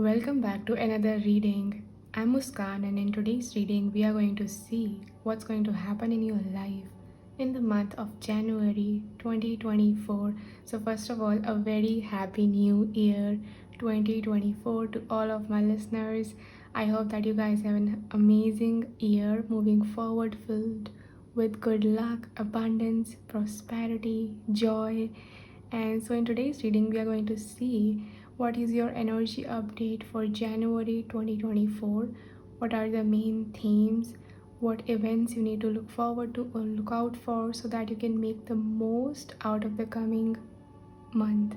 Welcome back to another reading. I'm Muskan, and in today's reading, we are going to see what's going to happen in your life in the month of January 2024. So, first of all, a very happy new year 2024 to all of my listeners. I hope that you guys have an amazing year moving forward, filled with good luck, abundance, prosperity, joy. And so, in today's reading, we are going to see what is your energy update for January 2024, what are the main themes, what events you need to look forward to or look out for so that you can make the most out of the coming month.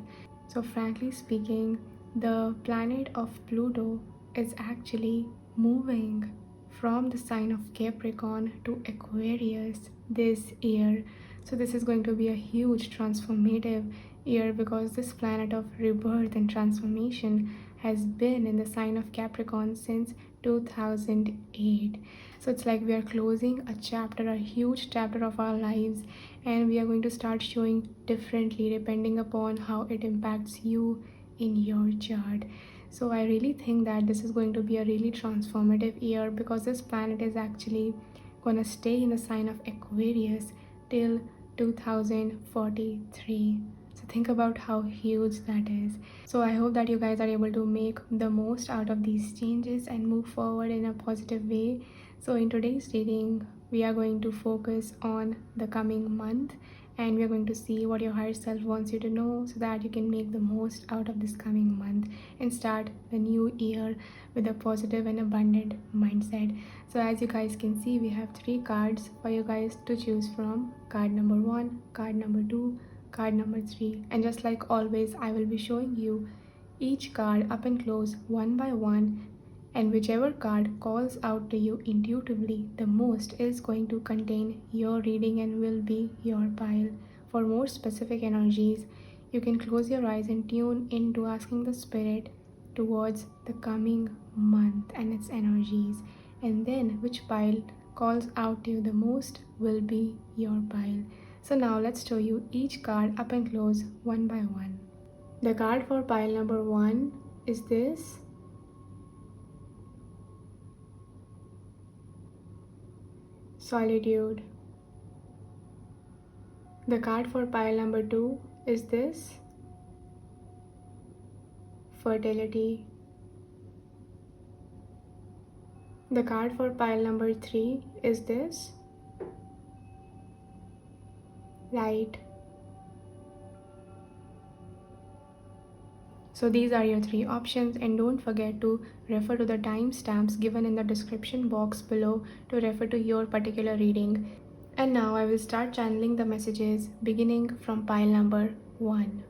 So, frankly speaking, the planet of Pluto is actually moving from the sign of Capricorn to Aquarius this year. So, this is going to be a huge transformative year because this planet of rebirth and transformation has been in the sign of Capricorn since 2008. So it's like we are closing a chapter, a huge chapter of our lives, and we are going to start showing differently depending upon how it impacts you in your chart. So I really think that this is going to be a really transformative year because this planet is actually going to stay in the sign of Aquarius till 2043. So think about how huge that is. So I hope that you guys are able to make the most out of these changes and move forward in a positive way. So in today's reading, we are going to focus on the coming month, and we are going to see what your higher self wants you to know so that you can make the most out of this coming month and start the new year with a positive and abundant mindset. So as you guys can see, we have 3 cards for you guys to choose from. Card number 1, card number 2, card number 3, and just like always, I will be showing you each card up and close one by one, and whichever card calls out to you intuitively the most is going to contain your reading and will be your pile. For more specific energies, you can close your eyes and tune into asking the spirit towards the coming month and its energies, and then which pile calls out to you the most will be your pile. So now let's show you each card up and close one by one. The card for pile number 1 is this. Solitude. The card for pile number 2 is this. Fertility. The card for pile number 3 is this. Light. So these are your 3 options, and don't forget to refer to the timestamps given in the description box below to refer to your particular reading. And now I will start channeling the messages beginning from pile number 1.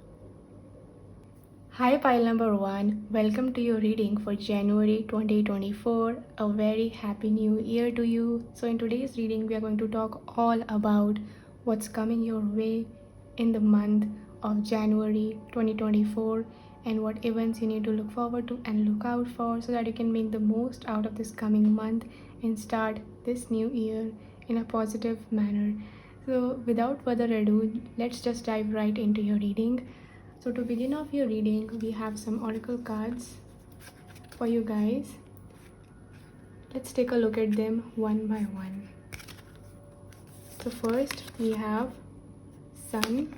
Hi pile number 1, welcome to your reading for January 2024. A very happy new year to you. So in today's reading, we are going to talk all about what's coming your way in the month of January 2024 and what events you need to look forward to and look out for so that you can make the most out of this coming month and start this new year in a positive manner. So without further ado, let's just dive right into your reading. So to begin off your reading, we have some oracle cards for you guys. Let's take a look at them one by one. So first we have Sun.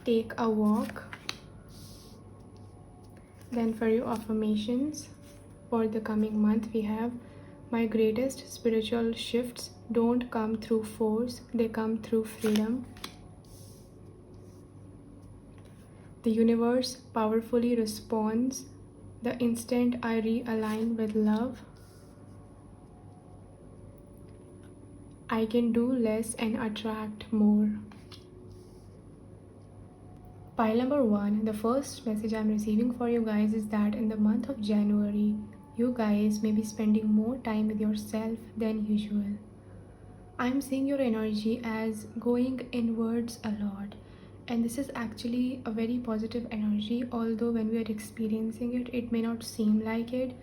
Take a walk. Then for your affirmations for the coming month, we have my greatest spiritual shifts don't come through force, they come through freedom. The universe powerfully responds the instant I realign with love. I can do less and attract more. Pile number 1, the first message I'm receiving for you guys is that in the month of January, you guys may be spending more time with yourself than usual. I'm seeing your energy as going inwards a lot, and this is actually a very positive energy, although when we are experiencing it, it may not seem like it.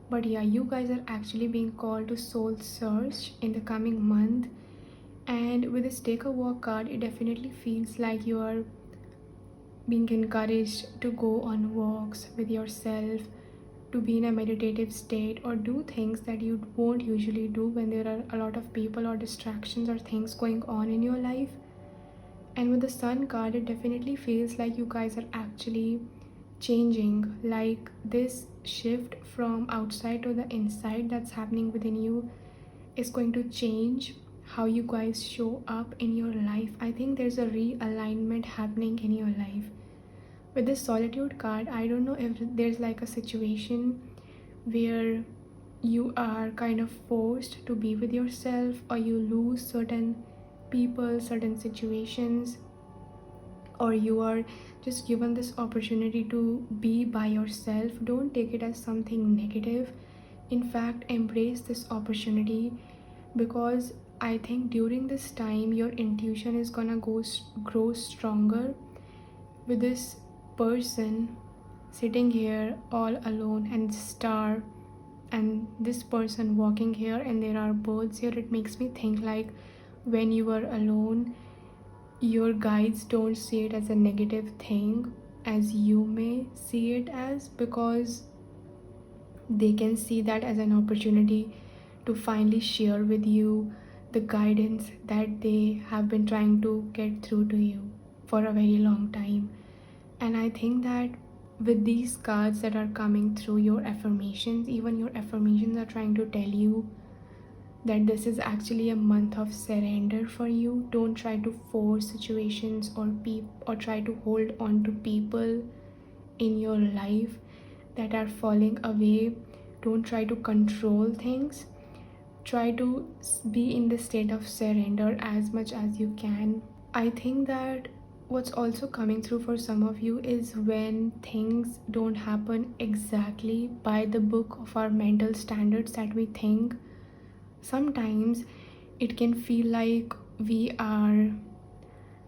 But yeah, you guys are actually being called to soul search in the coming month, and with this take a walk card, it definitely feels like you are being encouraged to go on walks with yourself, to be in a meditative state, or do things that you won't usually do when there are a lot of people or distractions or things going on in your life. And with the Sun card, it definitely feels like you guys are actually changing. Like this shift from outside to the inside that's happening within you is going to change how you guys show up in your life. I think there's a realignment happening in your life. With this Solitude card, I don't know if there's like a situation where you are kind of forced to be with yourself, or you lose certain people, certain situations, or you are just given this opportunity to be by yourself. Don't take it as something negative. In fact, embrace this opportunity, because I think during this time your intuition is gonna grow stronger. With this person sitting here all alone and star, and this person walking here, and there are birds here, it makes me think like when you are alone, your guides don't see it as a negative thing as you may see it as, because they can see that as an opportunity to finally share with you the guidance that they have been trying to get through to you for a very long time. And I think that with these cards that are coming through, your affirmations, even your affirmations are trying to tell you that this is actually a month of surrender for you. Don't try to force situations or try to hold on to people in your life that are falling away. Don't try to control things. Try to be in the state of surrender as much as you can. I think that what's also coming through for some of you is when things don't happen exactly by the book of our mental standards that we think. Sometimes it can feel like we are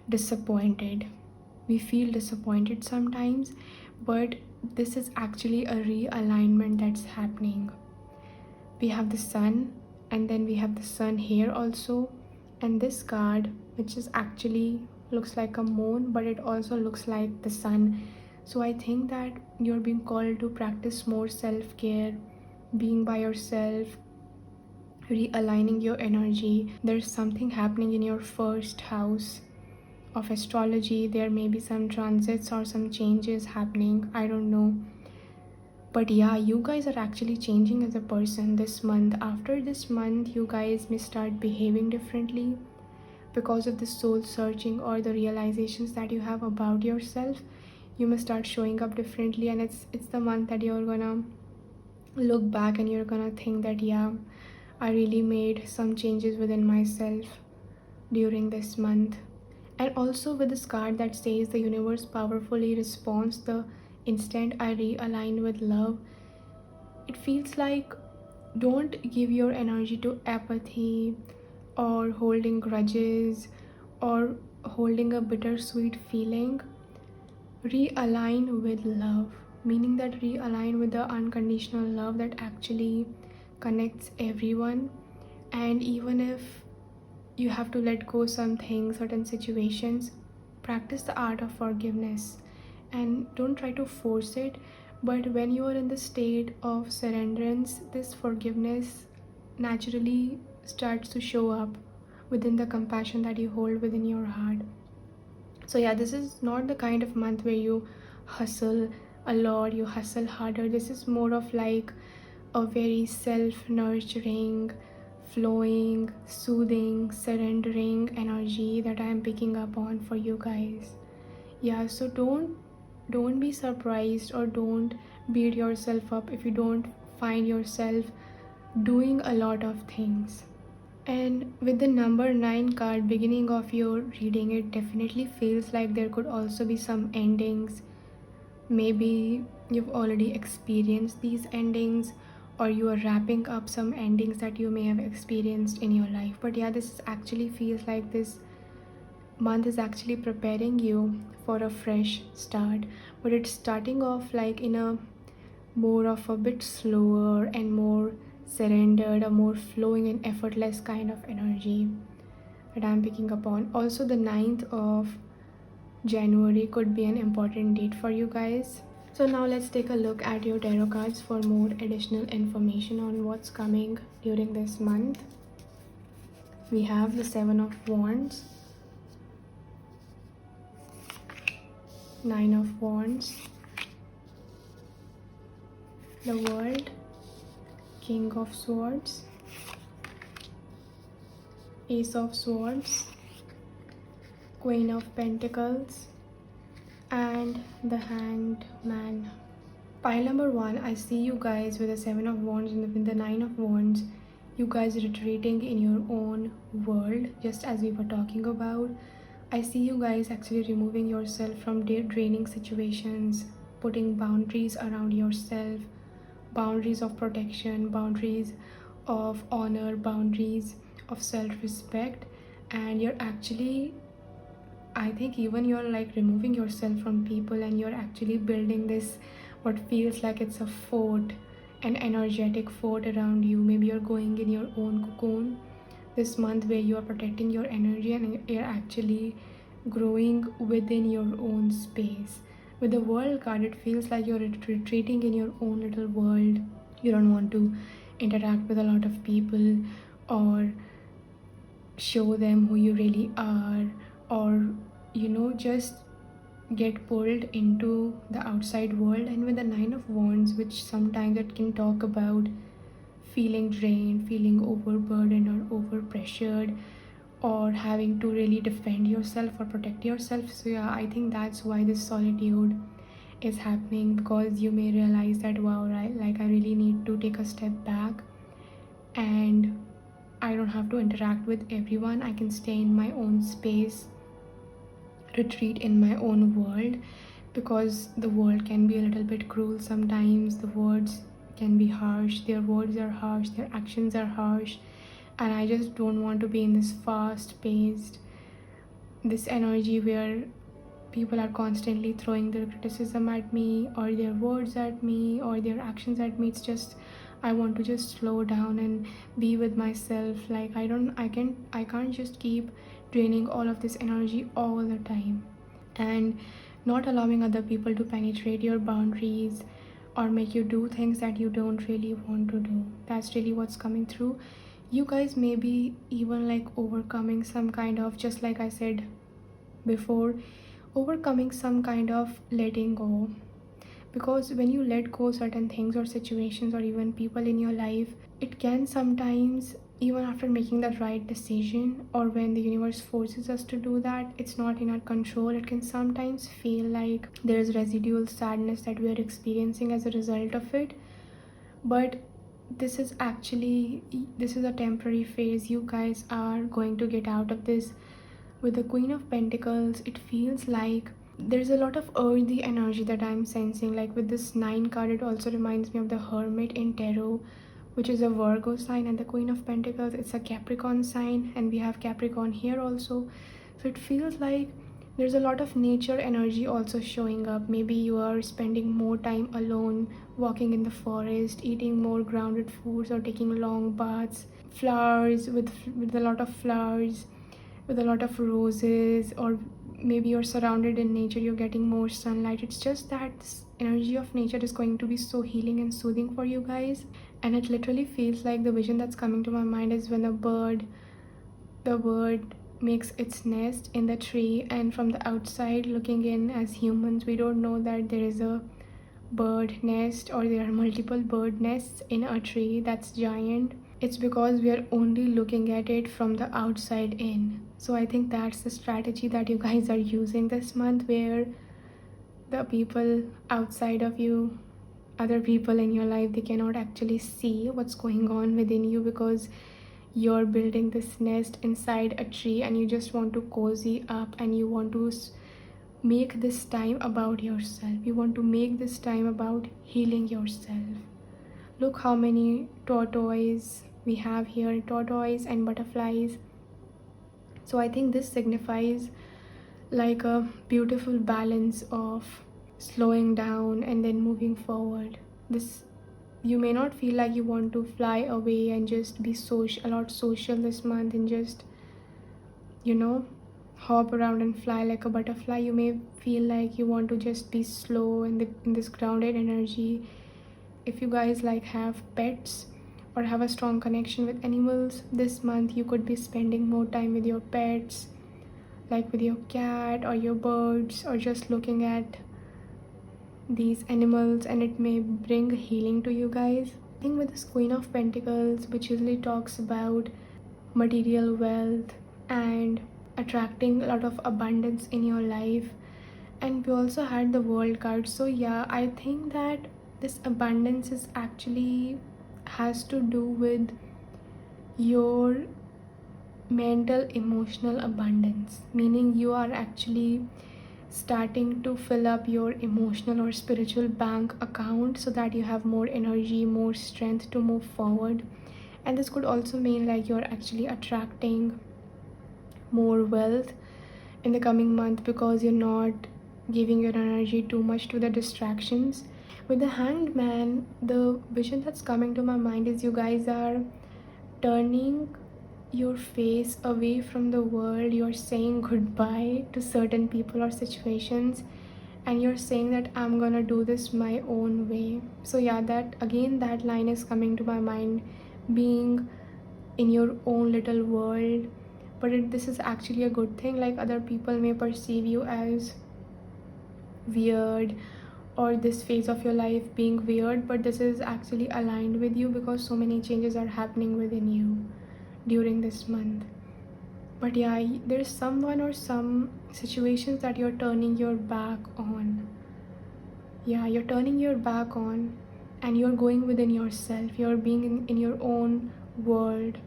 disappointed. We feel disappointed sometimes, but this is actually a realignment that's happening. We have the Sun, and then we have the Sun here also, and this card, which is actually looks like a moon, but it also looks like the Sun. So I think that you're being called to practice more self-care, being by yourself, realigning your energy. There's something happening in your first house of astrology. There may be some transits or some changes happening, I don't know. But yeah, you guys are actually changing as a person this month. After this month, you guys may start behaving differently because of the soul searching or the realizations that you have about yourself. You must start showing up differently, and it's the month that you're gonna look back and you're gonna think that yeah, I really made some changes within myself during this month. And also with this card that says the universe powerfully responds the instant I realign with love, it feels like don't give your energy to apathy or holding grudges or holding a bittersweet feeling. Realign with love, meaning that realign with the unconditional love that actually connects everyone. And even if you have to let go some things, certain situations, practice the art of forgiveness and don't try to force it. But when you are in the state of surrenderance, this forgiveness naturally starts to show up within the compassion that you hold within your heart. So yeah, this is not the kind of month where you hustle a lot, you hustle harder. This is more of like a very self-nurturing, flowing, soothing, surrendering energy that I am picking up on for you guys. Yeah, so don't be surprised or don't beat yourself up if you don't find yourself doing a lot of things. And with the number 9 card beginning of your reading, it definitely feels like there could also be some endings. Maybe you've already experienced these endings, or you are wrapping up some endings that you may have experienced in your life. But yeah, this actually feels like this month is actually preparing you for a fresh start. But it's starting off like in a more of a bit slower and more surrendered, a more flowing and effortless kind of energy that I'm picking up on. Also, the ninth of January could be an important date for you guys. So now let's take a look at your tarot cards for more additional information on what's coming during this month. We have the Seven of Wands, Nine of Wands, the World, King of Swords, Ace of Swords, Queen of Pentacles, and the Hanged Man. Pile number 1, I see you guys with the Seven of Wands and with the Nine of Wands, you guys retreating in your own world, just as we were talking about. I see you guys actually removing yourself from draining situations, putting boundaries around yourself, boundaries of protection, boundaries of honor, boundaries of self-respect, and you're actually, I think even you're like removing yourself from people and you're actually building this, what feels like it's a fort, an energetic fort around you. Maybe you're going in your own cocoon this month where you are protecting your energy and you're actually growing within your own space. With the World card, it feels like you're retreating in your own little world. You don't want to interact with a lot of people or show them who you really are, or just get pulled into the outside world. And with the Nine of Wands, which sometimes it can talk about feeling drained, feeling overburdened or overpressured, or having to really defend yourself or protect yourself. So yeah, I think that's why this solitude is happening, because you may realize that, wow, right, like I really need to take a step back and I don't have to interact with everyone. I can stay in my own space, retreat in my own world, because the world can be a little bit cruel sometimes. The words can be harsh, their words are harsh, their actions are harsh, and I just don't want to be in this fast paced, this energy where people are constantly throwing their criticism at me or their words at me or their actions at me. It's just, I want to just slow down and be with myself. Like I can't just keep draining all of this energy all the time and not allowing other people to penetrate your boundaries or make you do things that you don't really want to do. That's really what's coming through. You guys may be even like overcoming some kind of, just like I said before, overcoming some kind of letting go, because when you let go certain things or situations or even people in your life, it can sometimes, even after making the right decision or when the universe forces us to do that, it's not in our control. It can sometimes feel like there's residual sadness that we are experiencing as a result of it, but this is a temporary phase. You guys are going to get out of this. With the Queen of Pentacles, it feels like there's a lot of earthy energy that I'm sensing. Like with this 9 card, it also reminds me of the Hermit in Tarot, which is a Virgo sign, and the Queen of Pentacles, it's a Capricorn sign, and we have Capricorn here also. So it feels like there's a lot of nature energy also showing up. Maybe you are spending more time alone, walking in the forest, eating more grounded foods, or taking long baths. Flowers, with a lot of flowers, with a lot of roses, or maybe you're surrounded in nature, you're getting more sunlight. It's just that this energy of nature is going to be so healing and soothing for you guys. And it literally feels like, the vision that's coming to my mind is when the bird makes its nest in the tree, and from the outside looking in, as humans, we don't know that there is a bird nest or there are multiple bird nests in a tree that's giant. It's because we are only looking at it from the outside in. So I think that's the strategy that you guys are using this month, where the people outside of you, other people in your life, they cannot actually see what's going on within you, because you're building this nest inside a tree and you just want to cozy up, and you want to make this time about yourself. You want to make this time about healing yourself. Look how many tortoise we have here, tortoise and butterflies. So I think this signifies like a beautiful balance of slowing down and then moving forward. This, you may not feel like you want to fly away and just be a lot social this month and just, you know, hop around and fly like a butterfly. You may feel like you want to just be slow in this grounded energy. If you guys like have pets or have a strong connection with animals, this month you could be spending more time with your pets, like with your cat or your birds, or just looking at these animals, and it may bring healing to you guys. I think with this Queen of Pentacles, which usually talks about material wealth and attracting a lot of abundance in your life, and we also had the World card. So yeah, I think that this abundance is actually has to do with your mental emotional abundance, meaning you are actually starting to fill up your emotional or spiritual bank account so that you have more energy, more strength to move forward. And this could also mean like you're actually attracting more wealth in the coming month because you're not giving your energy too much to the distractions. With the Hanged Man, the vision that's coming to my mind is you guys are turning your face away from the world. You're saying goodbye to certain people or situations, and you're saying that I'm gonna do this my own way. So yeah, that again, that line is coming to my mind, being in your own little world. But this is actually a good thing. Like, other people may perceive you as weird, or this phase of your life being weird, but this is actually aligned with you because so many changes are happening within you during this month. But yeah, there's someone or some situations that you're turning your back on. Yeah, you're turning your back on, and you're going within yourself. You're being in your own world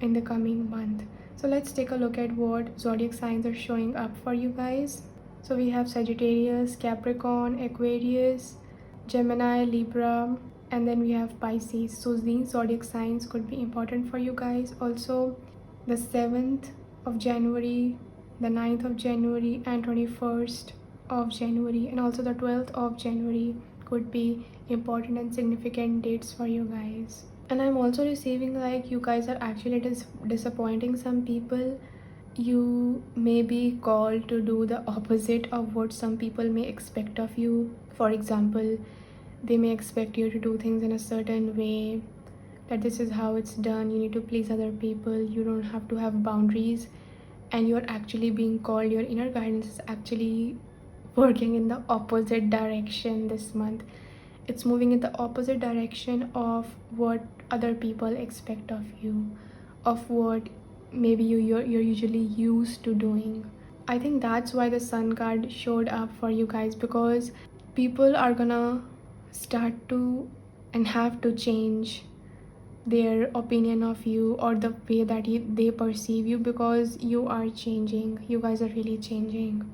in the coming month. So let's take a look at what zodiac signs are showing up for you guys. So we have Sagittarius, Capricorn, Aquarius, Gemini, Libra, and then we have Pisces. So these zodiac signs could be important for you guys. Also, the 7th of January, the 9th of January, and 21st of January, and also the 12th of January could be important and significant dates for you guys. And I'm also receiving like you guys are actually disappointing some people. You may be called to do the opposite of what some people may expect of you. For example, they may expect you to do things in a certain way, that this is how it's done, you need to please other people, you don't have to have boundaries, and you're actually being called, your inner guidance is actually working in the opposite direction this month. It's moving in the opposite direction of what other people expect of you, of what maybe you're usually used to doing. I think that's why the Sun card showed up for you guys, because people are gonna start to and have to change their opinion of you, or the way that they perceive you, because you are changing. You guys are really changing.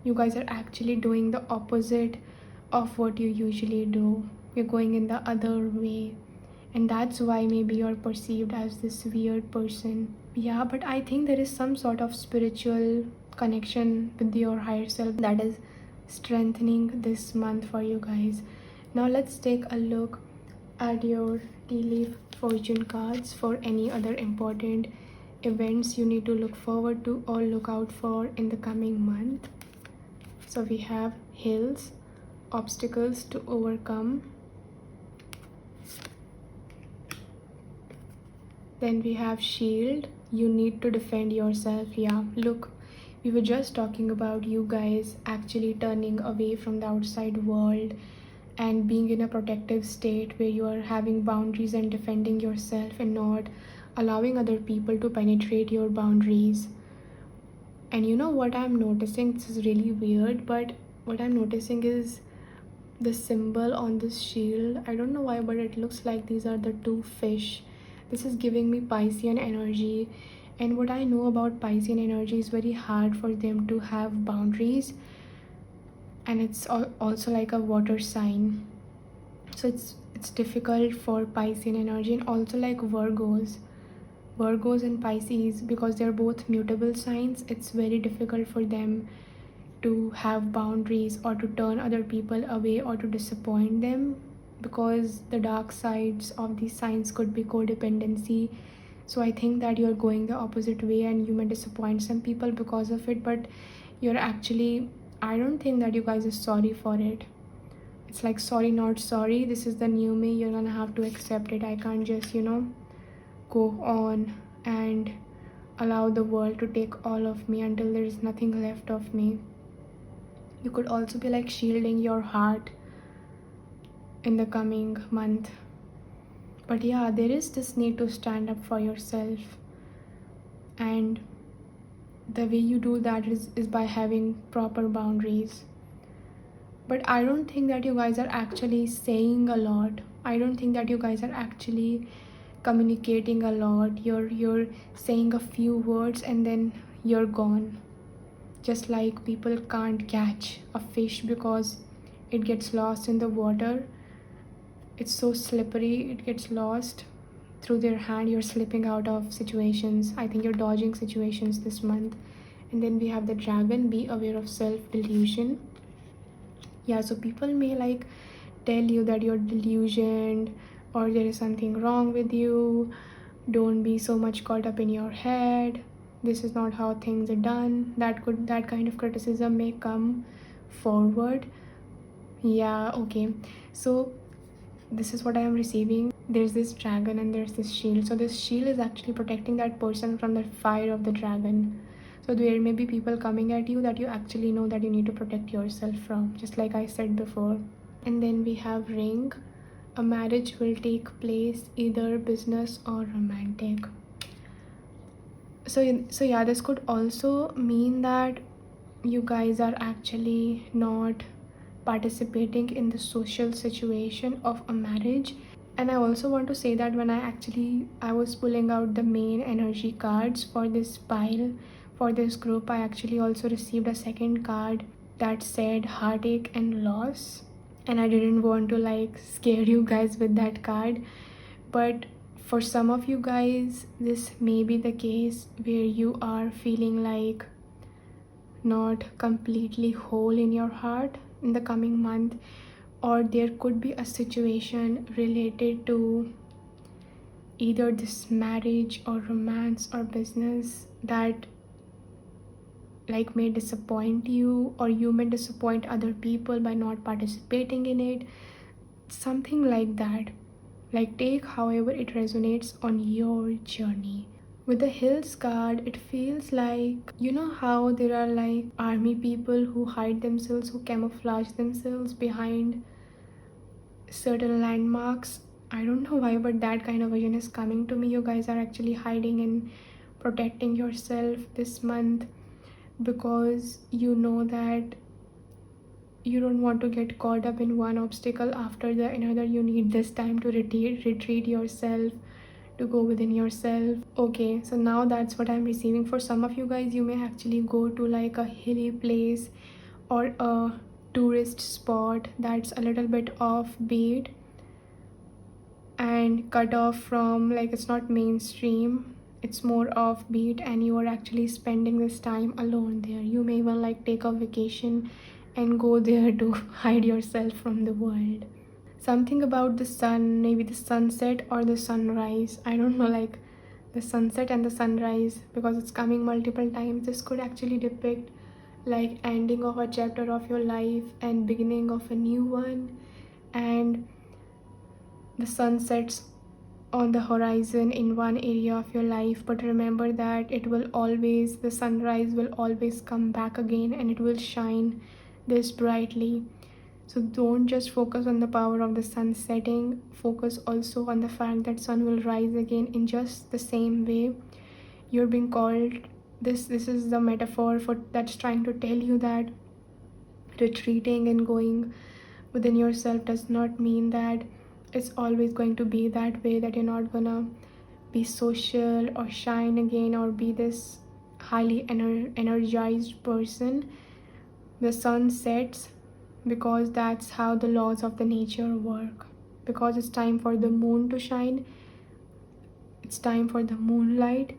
You guys are actually doing the opposite of what you usually do. You're going in the other way, and that's why maybe you're perceived as this weird person. Yeah, but I think there is some sort of spiritual connection with your higher self that is strengthening this month for you guys. Now let's take a look at your tea leaf fortune cards for any other important events you need to look forward to or look out for in the coming month. So we have hills, obstacles to overcome. Then we have shield, you need to defend yourself. Yeah, look, we were just talking about you guys actually turning away from the outside world and being in a protective state where you are having boundaries and defending yourself and not allowing other people to penetrate your boundaries. And you know what I'm noticing? This is really weird, but what I'm noticing is the symbol on this shield. I don't know why, but it looks like these are the two fish. This is giving me Piscean energy. And what I know about Piscean energy is very hard for them to have boundaries, and it's also like a water sign, so it's difficult for Piscean energy. And also like Virgos and Pisces, because they're both mutable signs, it's very difficult for them to have boundaries or to turn other people away or to disappoint them, because the dark sides of these signs could be codependency, So I think that you're going the opposite way and you may disappoint some people because of it, but you're actually, I don't think that you guys are sorry for it. It's like sorry not sorry, this is the new me, you're gonna have to accept it. I can't just go on and allow the world to take all of me until there is nothing left of me. You could also be like shielding your heart in the coming month. But yeah, there is this need to stand up for yourself, and the way you do that is by having proper boundaries. But I don't think that you guys are actually saying a lot. I don't think that you guys are actually communicating a lot. You're saying a few words and then you're gone. Just like people can't catch a fish because it gets lost in the water. It's so slippery, it gets lost through their hand. You're slipping out of situations. I think you're dodging situations this month. And then we have the dragon. Be aware of self-delusion. Yeah, so people may like tell you that you're delusioned or there is something wrong with you. Don't be so much caught up in your head. This is not how things are done. That kind of criticism may come forward. Yeah, okay. So this is what I am receiving. There's this dragon and there's this shield. So this shield is actually protecting that person from the fire of the dragon. So there may be people coming at you that you actually know that you need to protect yourself from, just like I said before. And then we have ring. A marriage will take place, either business or romantic. So yeah, this could also mean that you guys are actually not participating in the social situation of a marriage. And I also want to say that when I was pulling out the main energy cards for this pile, for this group, I actually also received a second card that said heartache and loss. And I didn't want to like scare you guys with that card, but for some of you guys this may be the case where you are feeling like not completely whole in your heart in the coming month, or there could be a situation related to either this marriage or romance or business that like may disappoint you, or you may disappoint other people by not participating in it, something like that. Like take however it resonates on your journey. With the hills card, it feels like, you know how there are like army people who hide themselves, who camouflage themselves behind certain landmarks. I don't know why, but that kind of vision is coming to me. You guys are actually hiding and protecting yourself this month because you know that you don't want to get caught up in one obstacle after the another. You need this time to retreat yourself, to go within yourself. Okay, so now that's what I'm receiving. For some of you guys, you may actually go to like a hilly place or a tourist spot that's a little bit offbeat and cut off from, like, it's not mainstream, it's more offbeat, and you are actually spending this time alone there. You may even like take a vacation and go there to hide yourself from the world. Something about the sun, maybe the sunset or the sunrise, I don't know, like the sunset and the sunrise, because it's coming multiple times. This could actually depict like ending of a chapter of your life and beginning of a new one, and the sun sets on the horizon in one area of your life, but remember that the sunrise will always come back again and it will shine this brightly. So don't just focus on the power of the sun setting, focus also on the fact that sun will rise again in just the same way. You're being called, this is the metaphor for that's trying to tell you that retreating and going within yourself does not mean that it's always going to be that way, that you're not gonna be social or shine again or be this highly energized person. The sun sets because that's how the laws of the nature work. Because it's time for the moon to shine, it's time for the moonlight,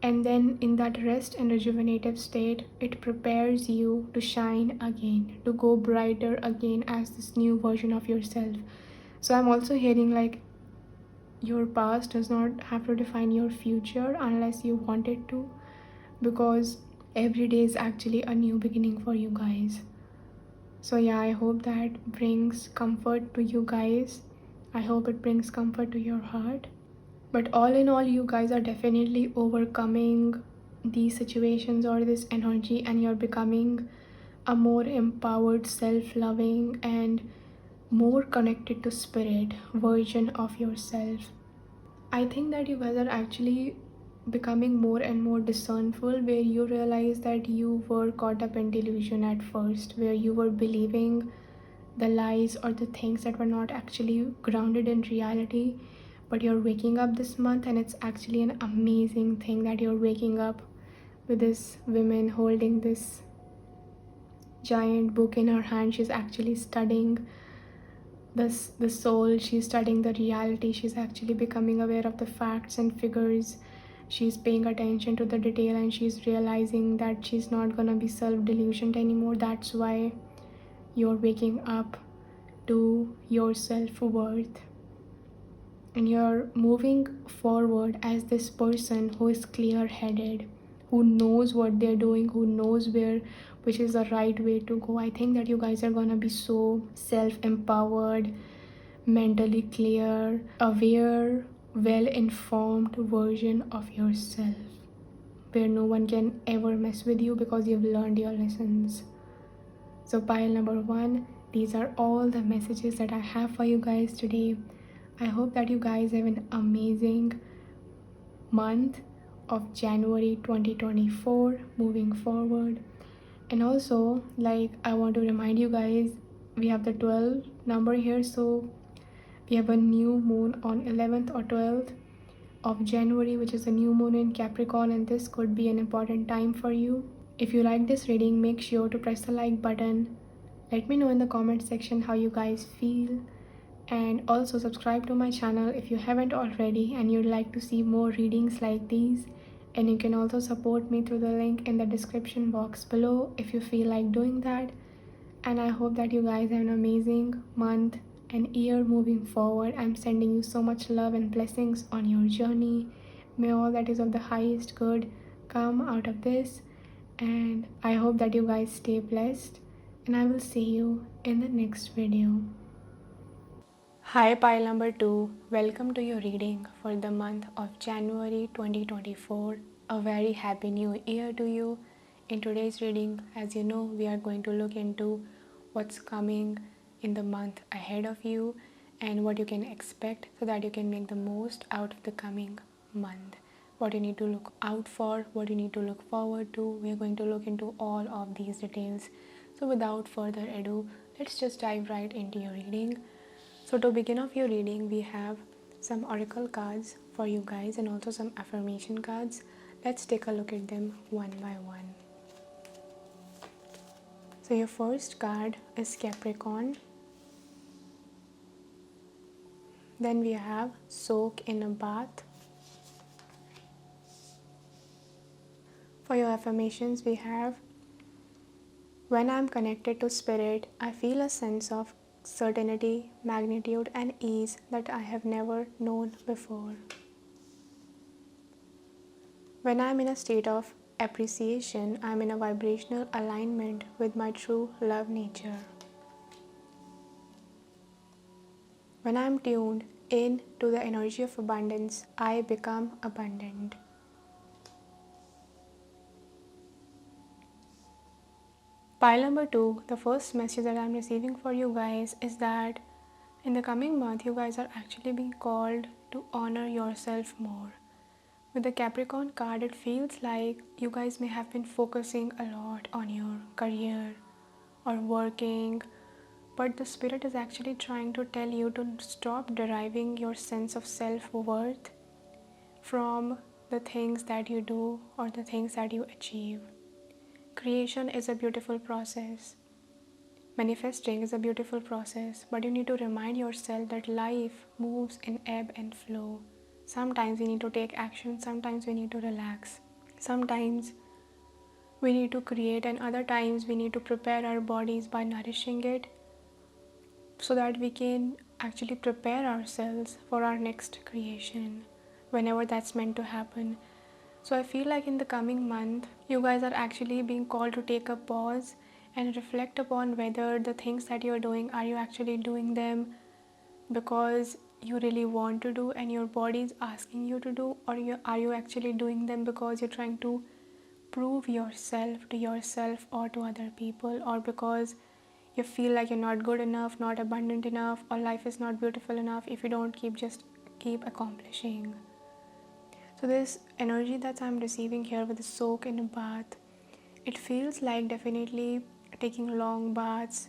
and then in that rest and rejuvenative state, it prepares you to shine again, to go brighter again as this new version of yourself. So I'm also hearing like your past does not have to define your future unless you want it to, because every day is actually a new beginning for you guys. So yeah, I hope that brings comfort to you guys. I hope it brings comfort to your heart. But all in all, you guys are definitely overcoming these situations or this energy, and you're becoming a more empowered, self-loving, and more connected to spirit version of yourself. I think that you guys are actually becoming more and more discernful, where you realize that you were caught up in delusion at first, where you were believing the lies or the things that were not actually grounded in reality. But you're waking up this month, and it's actually an amazing thing that you're waking up with this woman holding this giant book in her hand. She's actually studying the soul, she's studying the reality, she's actually becoming aware of the facts and figures, she's paying attention to the detail, and she's realizing that she's not gonna be self-delusioned anymore. That's why you're waking up to your self-worth, and you're moving forward as this person who is clear-headed, who knows what they're doing, who knows which is the right way to go. I think that you guys are gonna be so self-empowered, mentally clear, aware, well informed version of yourself, where no one can ever mess with you because you've learned your lessons. So, pile number one, these are all the messages that I have for you guys today. I hope that you guys have an amazing month of January 2024 moving forward. And also, like, I want to remind you guys, we have the 12 number here, so we have a new moon on 11th or 12th of January, which is a new moon in Capricorn, and this could be an important time for you. If you like this reading, make sure to press the like button. Let me know in the comment section how you guys feel, and also subscribe to my channel if you haven't already and you'd like to see more readings like these. And you can also support me through the link in the description box below if you feel like doing that. And I hope that you guys have an amazing month and year moving forward. I'm sending you so much love and blessings on your journey. May all that is of the highest good come out of this. And I hope that you guys stay blessed. And I will see you in the next video. Hi, pile number 2. Welcome to your reading for the month of January 2024. A very happy new year to you. In today's reading, as you know, we are going to look into what's coming in the month ahead of you and what you can expect so that you can make the most out of the coming month. What you need to look out for, what you need to look forward to. We are going to look into all of these details. So without further ado, let's just dive right into your reading. So to begin off your reading, we have some oracle cards for you guys and also some affirmation cards. Let's take a look at them one by one. So your first card is Capricorn. Then we have soak in a bath. For your affirmations, we have when I'm connected to spirit, I feel a sense of certainty, magnitude, and ease that I have never known before. When I'm in a state of appreciation, I'm in a vibrational alignment with my true love nature. When I'm tuned in to the energy of abundance, I become abundant. Pile number 2, the first message that I'm receiving for you guys is that in the coming month, you guys are actually being called to honor yourself more. With the Capricorn card, it feels like you guys may have been focusing a lot on your career or working, but the spirit is actually trying to tell you to stop deriving your sense of self-worth from the things that you do or the things that you achieve. Creation is a beautiful process. Manifesting is a beautiful process, but you need to remind yourself that life moves in ebb and flow. Sometimes we need to take action, sometimes we need to relax. Sometimes we need to create, and other times we need to prepare our bodies by nourishing it so that we can actually prepare ourselves for our next creation whenever that's meant to happen. So I feel like in the coming month, you guys are actually being called to take a pause and reflect upon whether the things that you're doing, are you actually doing them because you really want to do and your body is asking you to do, or are you actually doing them because you're trying to prove yourself to yourself or to other people, or because you feel like you're not good enough, not abundant enough, or life is not beautiful enough if you don't keep accomplishing. So this energy that I'm receiving here with the soak in a bath, it feels like definitely taking long baths,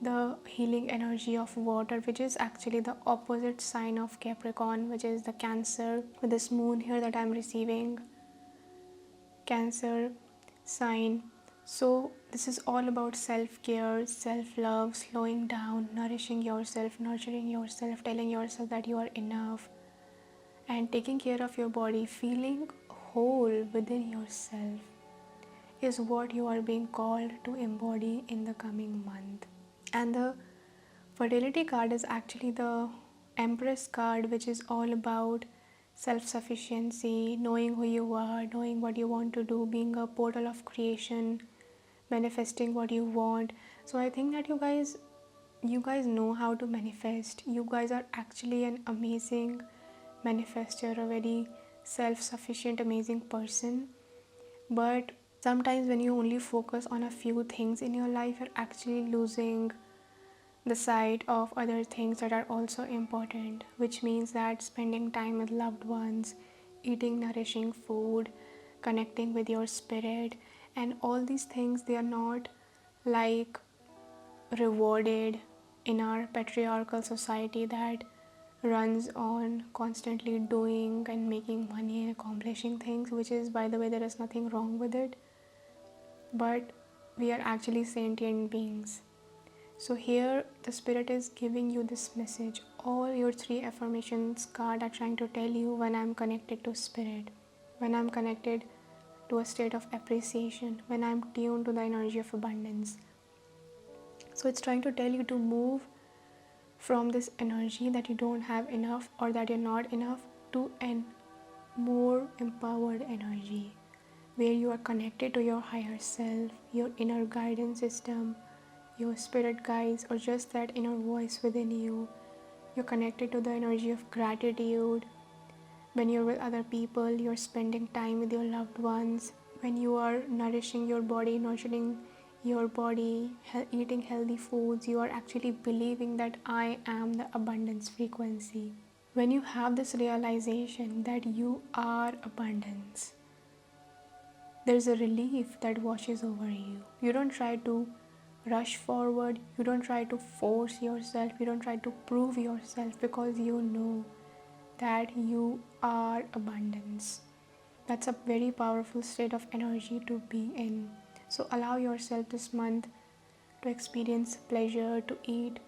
the healing energy of water, which is actually the opposite sign of Capricorn, which is the Cancer, with this moon here that I'm receiving, Cancer sign. So this is all about self-care, self-love, slowing down, nourishing yourself, nurturing yourself, telling yourself that you are enough, and taking care of your body, feeling whole within yourself is what you are being called to embody in the coming month. And the fertility card is actually the Empress card, which is all about self-sufficiency, knowing who you are, knowing what you want to do, being a portal of creation, manifesting what you want. So I think that you guys know how to manifest. You guys are actually an amazing manifester, a very self-sufficient, amazing person. But sometimes when you only focus on a few things in your life, you're actually losing the sight of other things that are also important, which means that spending time with loved ones, eating nourishing food, connecting with your spirit, and all these things, they are not like rewarded in our patriarchal society that runs on constantly doing and making money and accomplishing things, which is, by the way, there is nothing wrong with it, but we are actually sentient beings. So here the spirit is giving you this message. All your 3 affirmations card are trying to tell you, when I'm connected to spirit, when I'm connected to a state of appreciation, when I'm tuned to the energy of abundance. So it's trying to tell you to move from this energy that you don't have enough or that you're not enough to an more empowered energy where you are connected to your higher self, your inner guidance system, your spirit guides, or just that inner voice within you. You're connected to the energy of gratitude. When you're with other people, you're spending time with your loved ones. When you are nourishing your body, nurturing your body, eating healthy foods, you are actually believing that I am the abundance frequency. When you have this realization that you are abundance, there's a relief that washes over you. You don't try to rush forward, you don't try to force yourself, you don't try to prove yourself, because you know that you are abundance. That's a very powerful state of energy to be in. So allow yourself this month to experience pleasure, to eat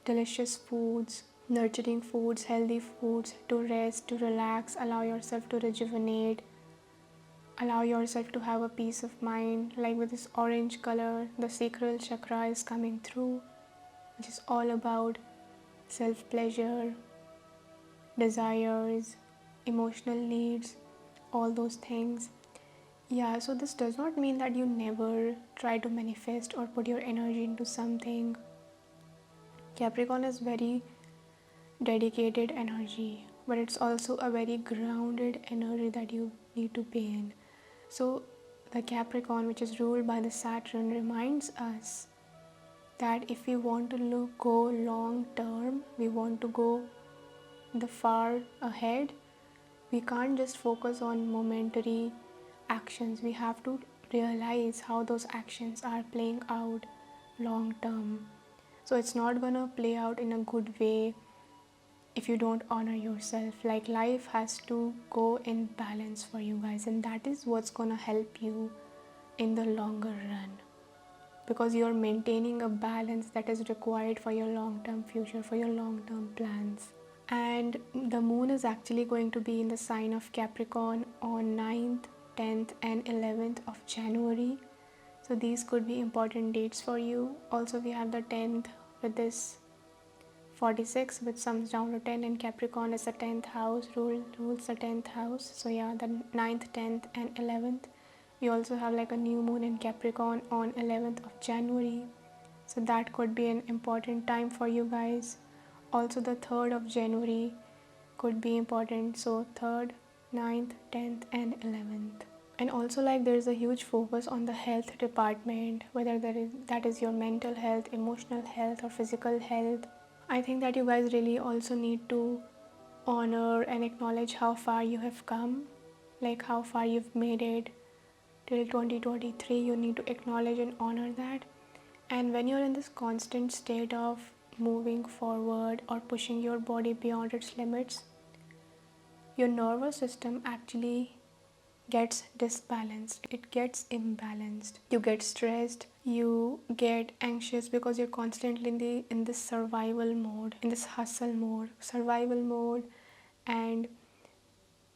delicious foods, nurturing foods, healthy foods, to rest, to relax, allow yourself to rejuvenate, allow yourself to have a peace of mind. Like with this orange color, the sacral chakra is coming through, which is all about self-pleasure, desires, emotional needs, all those things. Yeah, so this does not mean that you never try to manifest or put your energy into something. Capricorn is very dedicated energy, but it's also a very grounded energy that you need to be in. So the Capricorn, which is ruled by the Saturn, reminds us that if we want to go long term, we want to go the far ahead, we can't just focus on momentary actions. We have to realize how those actions are playing out long term. So it's not gonna play out in a good way if you don't honor yourself. Like, life has to go in balance for you guys, and that is what's gonna help you in the longer run, because you're maintaining a balance that is required for your long-term future, for your long-term plans. And the moon is actually going to be in the sign of Capricorn on 9th, 10th and 11th of January. So these could be important dates for you. Also, we have the 10th with this 46, which sums down to 10, and Capricorn is the 10th house, rules the 10th house. So yeah, the 9th, 10th and 11th. We also have like a new moon in Capricorn on 11th of January. So that could be an important time for you guys. Also the 3rd of January could be important. So 3rd, 9th, 10th and 11th. And also like there's a huge focus on the health department, whether that is your mental health, emotional health or physical health. I think that you guys really also need to honor and acknowledge how far you have come, like how far you've made it till 2023. You need to acknowledge and honor that. And when you're in this constant state of moving forward or pushing your body beyond its limits, your nervous system actually gets disbalanced, it gets imbalanced. You get stressed, you get anxious because you're constantly in this survival mode, in this hustle mode, survival mode. And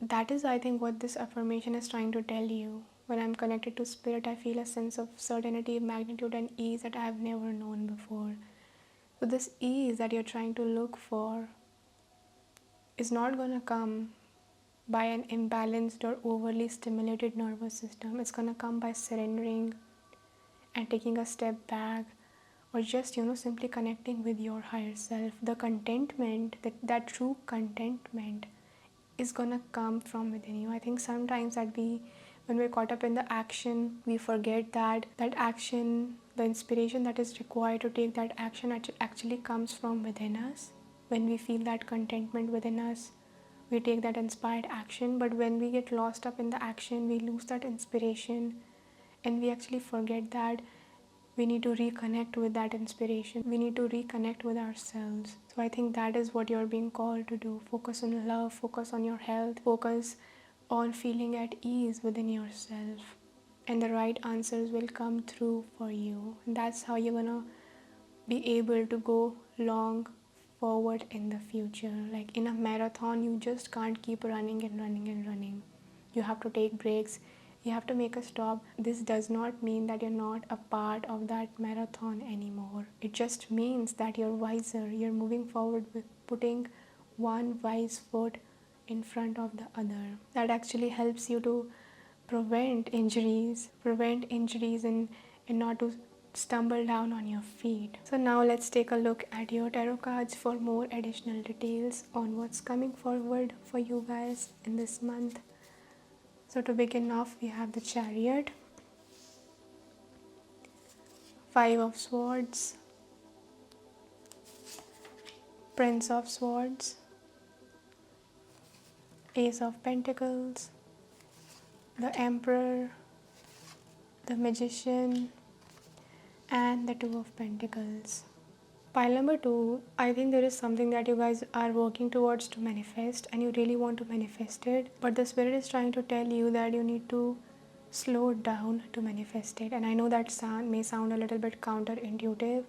that is, I think, what this affirmation is trying to tell you. When I'm connected to spirit, I feel a sense of certainty, magnitude and ease that I have never known before. So this ease that you're trying to look for is not going to come by an imbalanced or overly stimulated nervous system. It's going to come by surrendering and taking a step back, or just simply connecting with your higher self. The contentment, that true contentment is going to come from within you. I think sometimes that when we're caught up in the action, we forget that action, the inspiration that is required to take that action actually comes from within us. When we feel that contentment within us, we take that inspired action. But when we get lost up in the action, we lose that inspiration and we actually forget that we need to reconnect with that inspiration. We need to reconnect with ourselves. So I think that is what you're being called to do. Focus on love, focus on your health, focus on feeling at ease within yourself. And the right answers will come through for you. And that's how you're gonna be able to go long forward in the future. Like in a marathon, you just can't keep running and running and running. You have to take breaks. You have to make a stop. This does not mean that you're not a part of that marathon anymore. It just means that you're wiser. You're moving forward with putting one wise foot in front of the other. That actually helps you to prevent injuries and not to stumble down on your feet. So now let's take a look at your tarot cards for more additional details on what's coming forward for you guys in this month. So to begin off, we have the Chariot, 5 of Swords, Prince of Swords, Ace of Pentacles, the Emperor, the Magician, and the 2 of Pentacles. Pile number 2, I think there is something that you guys are working towards to manifest and you really want to manifest it, but the spirit is trying to tell you that you need to slow down to manifest it. And I know that may sound a little bit counterintuitive,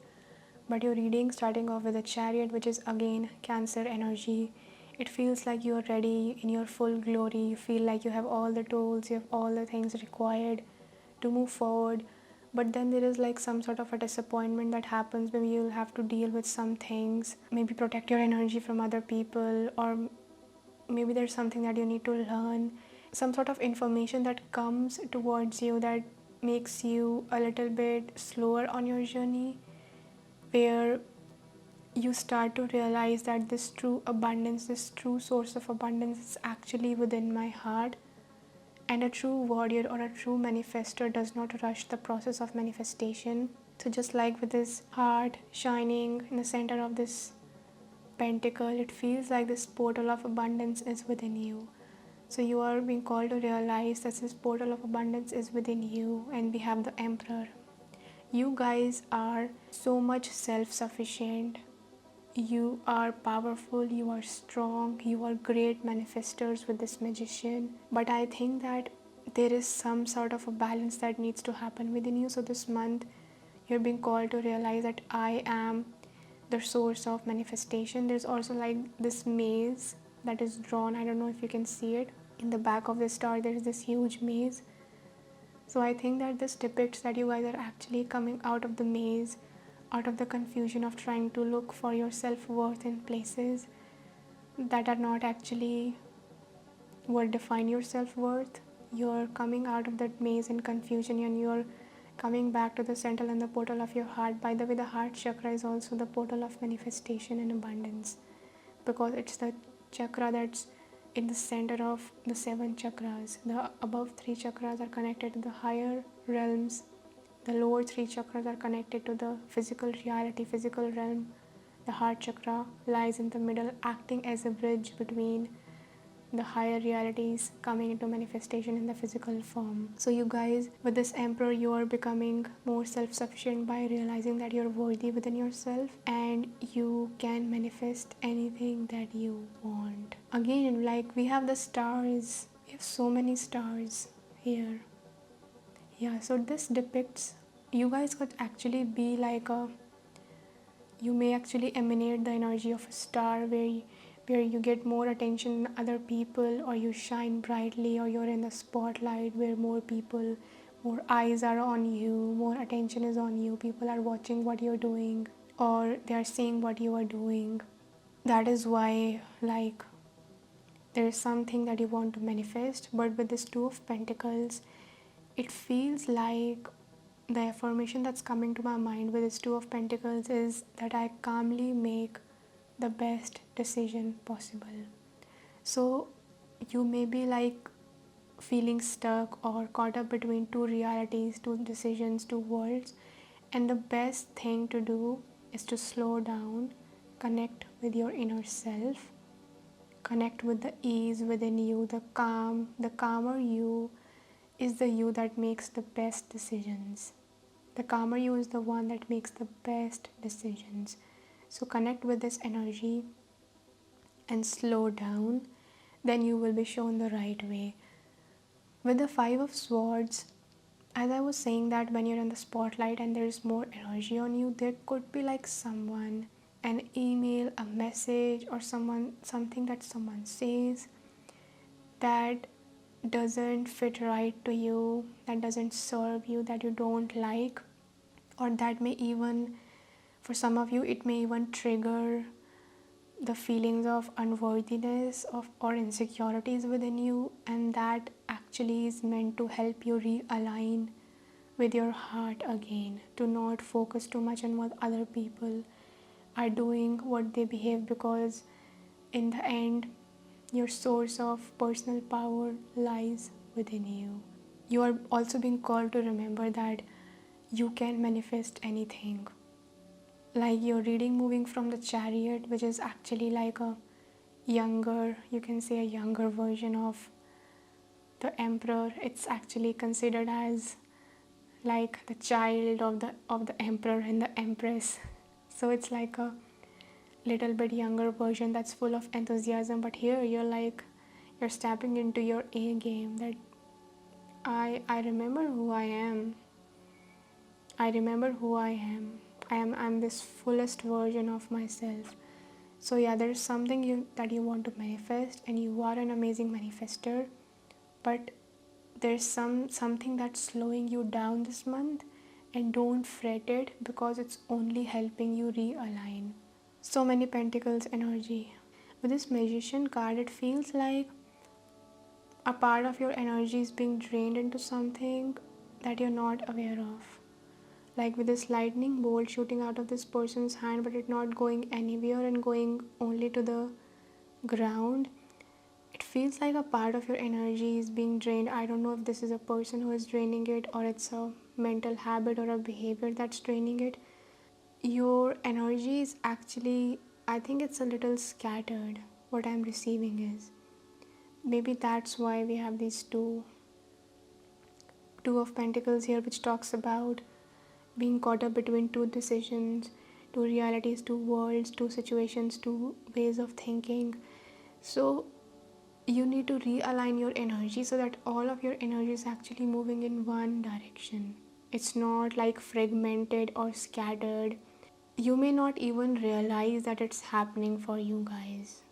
but your reading starting off with a Chariot, which is again Cancer energy, it feels like you are ready in your full glory. You feel like you have all the tools, you have all the things required to move forward. But then there is like some sort of a disappointment that happens. Maybe you'll have to deal with some things, maybe protect your energy from other people, or maybe there's something that you need to learn, some sort of information that comes towards you that makes you a little bit slower on your journey, where you start to realize that this true abundance, this true source of abundance is actually within my heart. And a true warrior or a true manifestor does not rush the process of manifestation. So just like with this heart shining in the center of this pentacle, it feels like this portal of abundance is within you. So you are being called to realize that this portal of abundance is within you. And we have the Emperor. You guys are so much self-sufficient. You are powerful, you are strong, you are great manifestors with this Magician. But I think that there is some sort of a balance that needs to happen within you. So this month, you're being called to realize that I am the source of manifestation. There's also like this maze that is drawn. I don't know if you can see it. In the back of the star, there is this huge maze. So I think that this depicts that you guys are actually coming out of the maze, out of the confusion of trying to look for your self-worth in places that are not actually what define your self-worth. You're coming out of that maze and confusion, and you're coming back to the center and the portal of your heart. By the way, the heart chakra is also the portal of manifestation and abundance, because it's the chakra that's in the center of the 7 chakras. The above 3 chakras are connected to the higher realms. The lower 3 chakras are connected to the physical reality, physical realm. The heart chakra lies in the middle, acting as a bridge between the higher realities coming into manifestation in the physical form. So you guys, with this emperor, you are becoming more self-sufficient by realizing that you're worthy within yourself, and you can manifest anything that you want. Again, like, we have the stars. We have so many stars here. Yeah, so this depicts, you guys could actually be like a, you may actually emanate the energy of a star, where you get more attention than other people, or you shine brightly, or you're in the spotlight where more people, more eyes are on you, more attention is on you, people are watching what you're doing, or they are seeing what you are doing. That is why, like, there's something that you want to manifest. But with this Two of Pentacles, it feels like the affirmation that's coming to my mind with this Two of Pentacles is that I calmly make the best decision possible. So you may be like feeling stuck or caught up between two realities, two decisions, two worlds, and the best thing to do is to slow down, connect with your inner self, connect with the ease within you, the calm. The calmer you is the you that makes the best decisions. The calmer you is the one that makes the best decisions. So connect with this energy and slow down, then you will be shown the right way. With the Five of Swords, as I was saying, that when you're in the spotlight and there's more energy on you, there could be like someone, an email, a message, or something that someone says that doesn't fit right to you, that doesn't serve you, that you don't like, or that may even, for some of you, it may even trigger the feelings of unworthiness or insecurities within you, and that actually is meant to help you realign with your heart again, to not focus too much on what other people are doing, what they behave, because in the end, your source of personal power lies within you. You are also being called to remember that you can manifest anything. Like, you're reading moving from the Chariot, which is actually like a younger, you can say a younger version of the Emperor. It's actually considered as like the child of the Emperor and the Empress. So it's like a little bit younger version that's full of enthusiasm. But here you're stepping into your A game, that I remember who I am. I remember who I am. I'm this fullest version of myself. So yeah, there's something that you want to manifest, and you are an amazing manifester, but there's something that's slowing you down this month, and don't fret it, because it's only helping you realign. So many pentacles energy. With this Magician card, it feels like a part of your energy is being drained into something that you're not aware of. Like with this lightning bolt shooting out of this person's hand, but it not going anywhere and going only to the ground. It feels like a part of your energy is being drained. I don't know if this is a person who is draining it, or it's a mental habit or a behavior that's draining it. Your energy is actually, I think it's a little scattered. What I'm receiving is, maybe that's why we have these two of Pentacles here, which talks about being caught up between two decisions, two realities, two worlds, two situations, two ways of thinking. So you need to realign your energy so that all of your energy is actually moving in one direction. It's not like fragmented or scattered. You may not even realize that it's happening for you guys.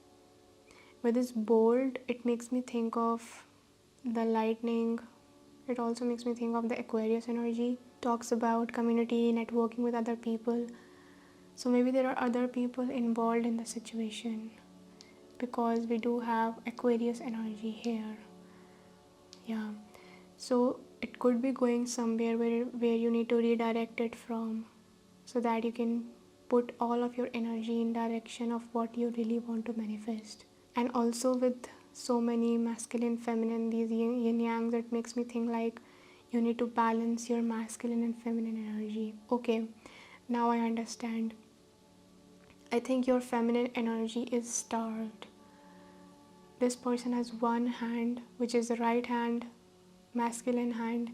With this bolt, it makes me think of the lightning. It also makes me think of the Aquarius energy. Talks about community, networking with other people, So maybe there are other people involved in the situation, because we do have Aquarius energy here. Yeah. So it could be going somewhere where you need to redirect it from, so that you can put all of your energy in direction of what you really want to manifest. And also with so many masculine, feminine, these yin yangs, it makes me think like you need to balance your masculine and feminine energy. Okay, now I understand. I think your feminine energy is starved. This person has one hand, which is the right hand, masculine hand.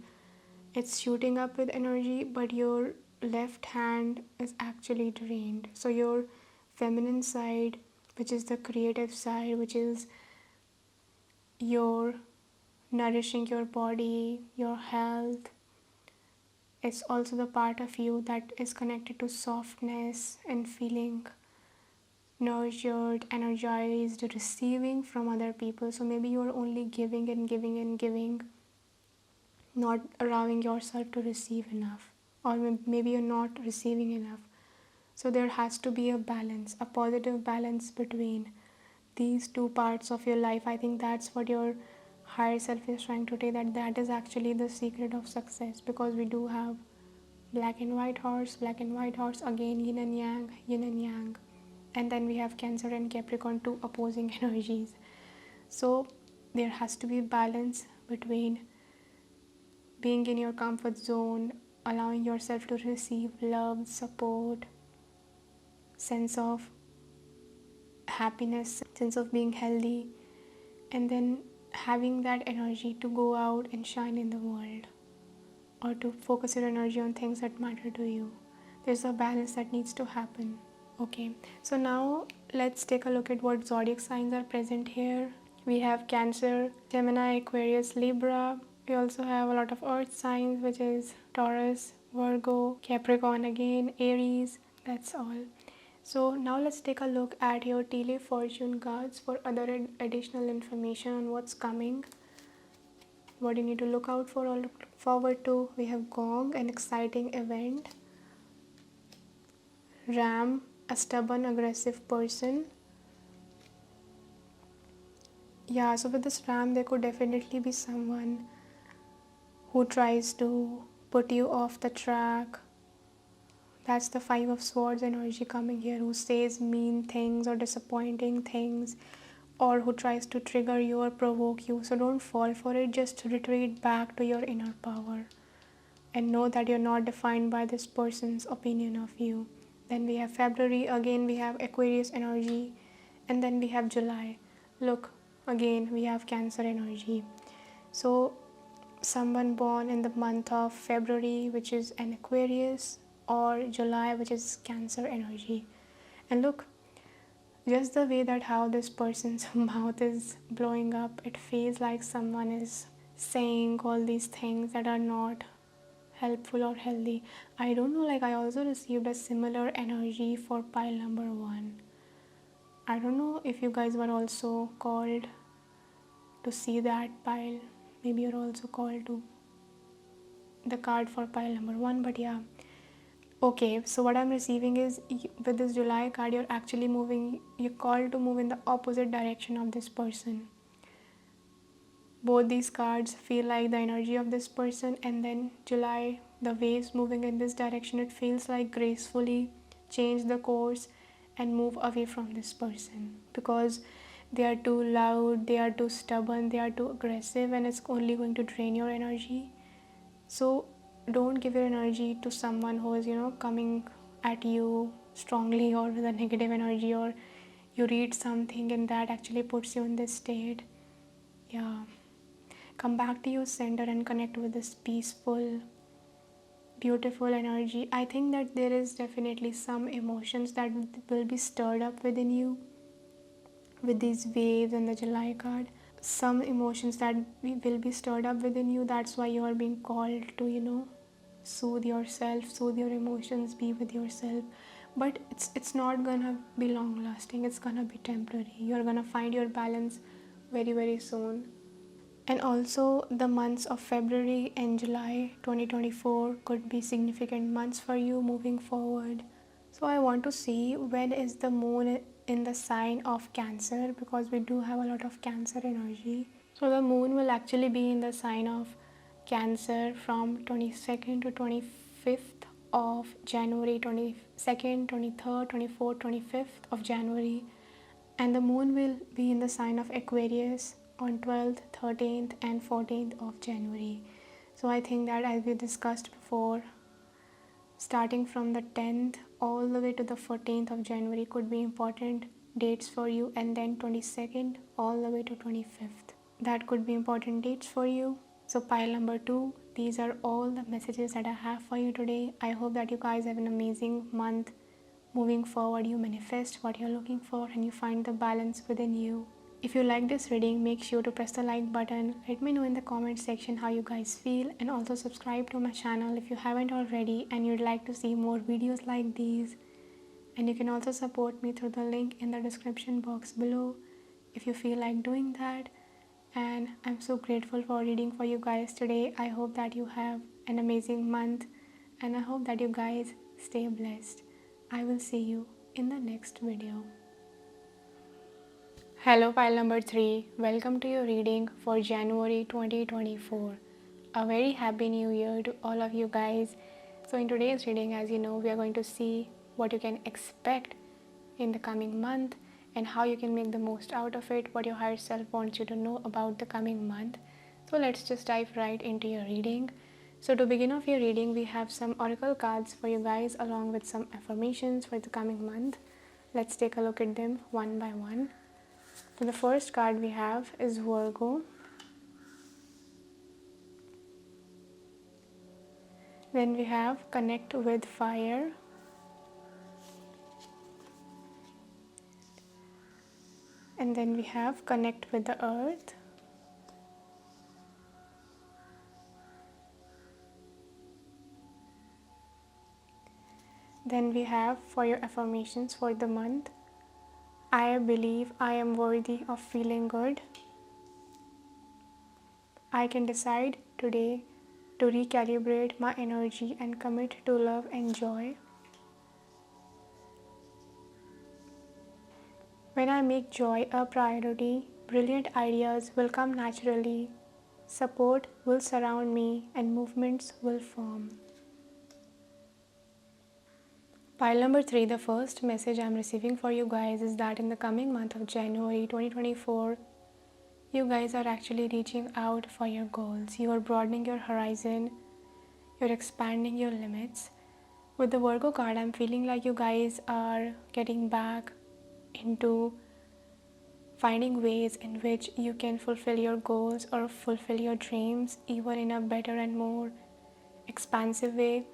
It's shooting up with energy, but your left hand is actually drained. So your feminine side, which is the creative side, which is your nourishing your body, your health, it's also the part of you that is connected to softness and feeling nurtured, energized, receiving from other people. So maybe you're only giving and giving and giving, not allowing yourself to receive enough, or maybe you're not receiving enough. So there has to be a balance, a positive balance between these two parts of your life. I think that's what your higher self is trying to say, that is actually the secret of success, because we do have black and white horse, again yin and yang, yin and yang, and then we have Cancer and Capricorn, two opposing energies. So there has to be balance between being in your comfort zone, allowing yourself to receive love, support, sense of happiness, sense of being healthy, and then having that energy to go out and shine in the world, or to focus your energy on things that matter to you. There's a balance that needs to happen. Okay, so now let's take a look at what zodiac signs are present here. We have Cancer, Gemini, Aquarius, Libra. We also have a lot of earth signs, which is Taurus, Virgo, Capricorn again, Aries. That's all. So now let's take a look at your Tele fortune cards for other additional information on what's coming, what you need to look out for or look forward to. We have Gong, an exciting event. Ram, a stubborn, aggressive person. Yeah, so with this Ram, there could definitely be someone who tries to put you off the track. That's the Five of Swords energy coming here, who says mean things or disappointing things, or who tries to trigger you or provoke you. So don't fall for it, just retreat back to your inner power and know that you're not defined by this person's opinion of you. Then we have February, again we have Aquarius energy, and then we have July. Look, again we have Cancer energy. So someone born in the month of February, which is an Aquarius, or July, which is Cancer energy. And look, just the way that how this person's mouth is blowing up, it feels like someone is saying all these things that are not helpful or healthy. I don't know, like I also received a similar energy for pile number 1. I don't know if you guys were also called to see that pile. Maybe you're also called to the card for pile number 1, but yeah. Okay, so what I'm receiving is, with this July card, you're actually moving, you're called to move in the opposite direction of this person. Both these cards feel like the energy of this person, and then July, the waves moving in this direction, it feels like gracefully change the course and move away from this person, because they are too loud, they are too stubborn, they are too aggressive, and it's only going to drain your energy. So don't give your energy to someone who is, coming at you strongly or with a negative energy, or you read something and that actually puts you in this state. Yeah. Come back to your center and connect with this peaceful, beautiful energy. I think that there is definitely some emotions that will be stirred up within you with these waves and the July card. Some emotions that will be stirred up within you. That's why you are being called to, soothe yourself, soothe your emotions, be with yourself. But it's not gonna be long lasting. It's gonna be temporary. You're gonna find your balance very, very soon. And also the months of February and July 2024 could be significant months for you moving forward. So I want to see when is the moon in the sign of Cancer, because we do have a lot of Cancer energy. So the moon will actually be in the sign of Cancer from 22nd to 25th of January, 22nd, 23rd, 24th, 25th of January. And the moon will be in the sign of Aquarius on 12th, 13th and 14th of January. So I think that, as we discussed before, starting from the 10th all the way to the 14th of January could be important dates for you, and then 22nd all the way to 25th, that could be important dates for you. So pile number 2, these are all the messages that I have for you today. I hope that you guys have an amazing month. Moving forward, you manifest what you're looking for and you find the balance within you. If you like this reading, make sure to press the like button. Let me know in the comment section how you guys feel, and also subscribe to my channel if you haven't already and you'd like to see more videos like these. And you can also support me through the link in the description box below if you feel like doing that. And I'm so grateful for reading for you guys today. I hope that you have an amazing month, and I hope that you guys stay blessed. I will see you in the next video. Hello pile number 3, welcome to your reading for January 2024. A very happy new year to all of you guys. So in today's reading, as you know, we are going to see what you can expect in the coming month and how you can make the most out of it, what your higher self wants you to know about the coming month. So let's just dive right into your reading. So to begin off your reading, we have some oracle cards for you guys along with some affirmations for the coming month. Let's take a look at them one by one. So the first card we have is Virgo. Then we have Connect with Fire. And then we have Connect with the Earth. Then we have, for your affirmations for the month, I believe I am worthy of feeling good. I can decide today to recalibrate my energy and commit to love and joy. When I make joy a priority, brilliant ideas will come naturally, support will surround me, and movements will form. Pile number 3, the first message I'm receiving for you guys is that in the coming month of January 2024, you guys are actually reaching out for your goals. You are broadening your horizon, you're expanding your limits. With the Virgo card, I'm feeling like you guys are getting back into finding ways in which you can fulfill your goals or fulfill your dreams even in a better and more expansive way.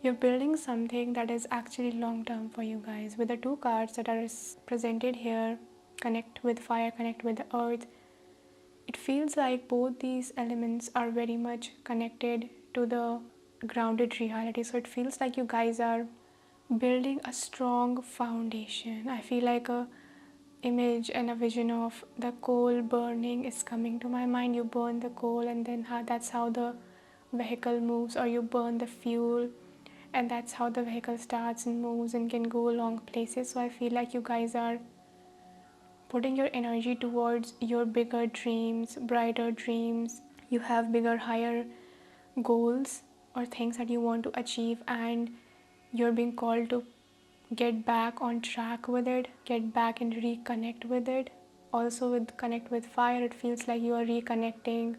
You're building something that is actually long term for you guys. With the 2 cards that are presented here, Connect with Fire, Connect with the Earth, it feels like both these elements are very much connected to the grounded reality. So it feels like you guys are building a strong foundation. I feel like a image and a vision of the coal burning is coming to my mind. You burn the coal and then that's how the vehicle moves, or you burn the fuel and that's how the vehicle starts and moves and can go long places. So I feel like you guys are putting your energy towards your bigger dreams, brighter dreams. You have bigger, higher goals or things that you want to achieve, and you're being called to get back on track with it, get back and reconnect with it. Also with Connect with Fire, it feels like you are reconnecting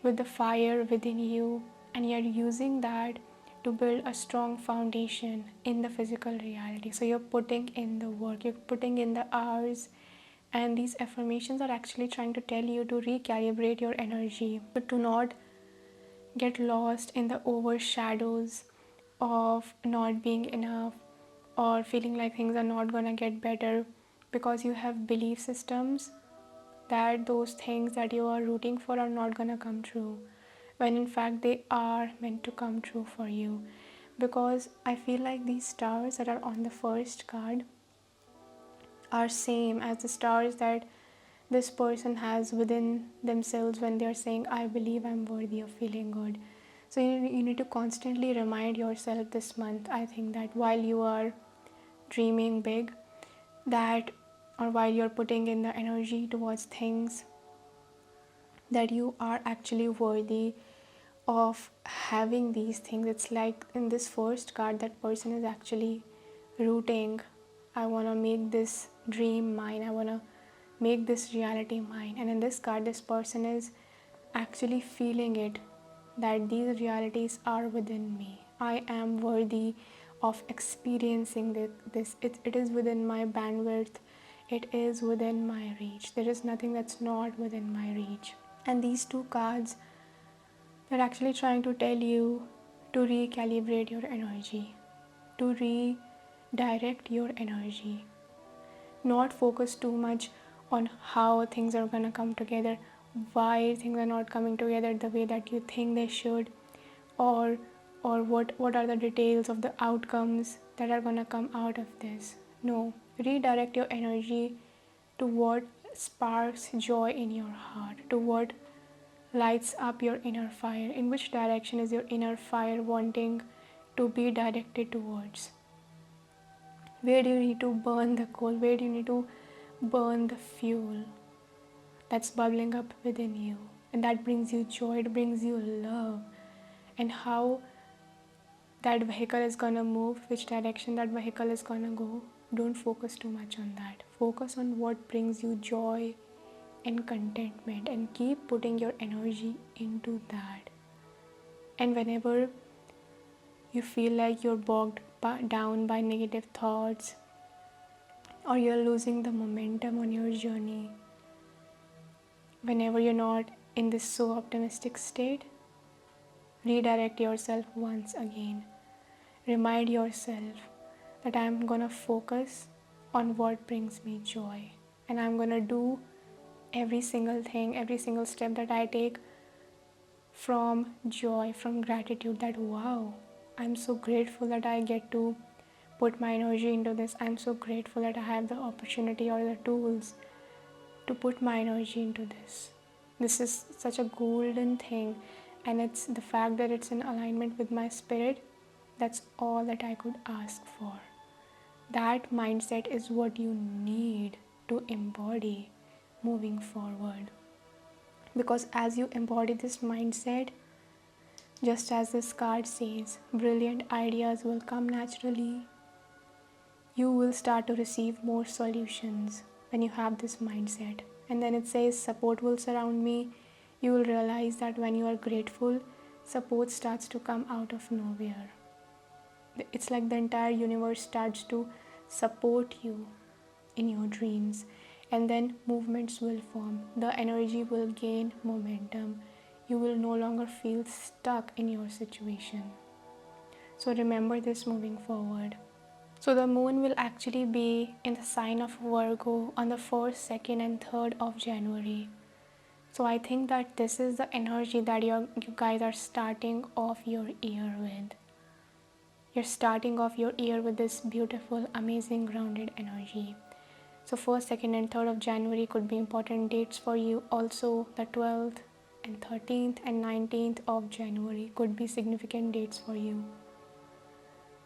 with the fire within you, and you're using that to build a strong foundation in the physical reality. So you're putting in the work, you're putting in the hours, and these affirmations are actually trying to tell you to recalibrate your energy, but to not get lost in the overshadows of not being enough or feeling like things are not gonna get better because you have belief systems that those things that you are rooting for are not gonna come true, when in fact they are meant to come true for you. Because I feel like these stars that are on the first card are same as the stars that this person has within themselves when they're saying, I believe I'm worthy of feeling good. So you need to constantly remind yourself this month, I think, that while you are dreaming big, that, or while you're putting in the energy towards things, that you are actually worthy of having these things. It's like in this first card, that person is actually rooting, I want to make this dream mine, I want to make this reality mine. And in this card, this person is actually feeling it, that these realities are within me, I am worthy of experiencing this. It is within my bandwidth, it is within my reach, there is nothing that's not within my reach. And these two cards, they're actually trying to tell you to recalibrate your energy, to redirect your energy, not focus too much on how things are going to come together, why things are not coming together the way that you think they should, or what are the details of the outcomes that are going to come out of this. No, redirect your energy to what sparks joy in your heart, to what lights up your inner fire. In which direction is your inner fire wanting to be directed towards? Where do you need to burn the coal? Where do you need to burn the fuel that's bubbling up within you? And that brings you joy, it brings you love. And how that vehicle is gonna move, which direction that vehicle is gonna go, don't focus too much on that. Focus on what brings you joy and contentment, and keep putting your energy into that. And whenever you feel like you're bogged down by negative thoughts, or you're losing the momentum on your journey, whenever you're not in this so optimistic state, redirect yourself once again. Remind yourself that I'm gonna focus on what brings me joy, and I'm gonna do every single thing, every single step that I take from joy, from gratitude, that wow, I'm so grateful that I get to put my energy into this. I'm so grateful that I have the opportunity or the tools to put my energy into this. This is such a golden thing, and it's the fact that it's in alignment with my spirit. That's all that I could ask for. That mindset is what you need to embody moving forward. Because as you embody this mindset, just as this card says, brilliant ideas will come naturally. You will start to receive more solutions when you have this mindset. And then it says, support will surround me. You will realize that when you are grateful, support starts to come out of nowhere. It's like the entire universe starts to support you in your dreams, and then movements will form. The energy will gain momentum. You will no longer feel stuck in your situation. So remember this moving forward. So the moon will actually be in the sign of Virgo on the 1st, 2nd and 3rd of January. So I think that this is the energy that you guys are starting off your year with. You're starting off your year with this beautiful, amazing, grounded energy. So 1st, 2nd and 3rd of January could be important dates for you. Also the 12th and 13th and 19th of January could be significant dates for you.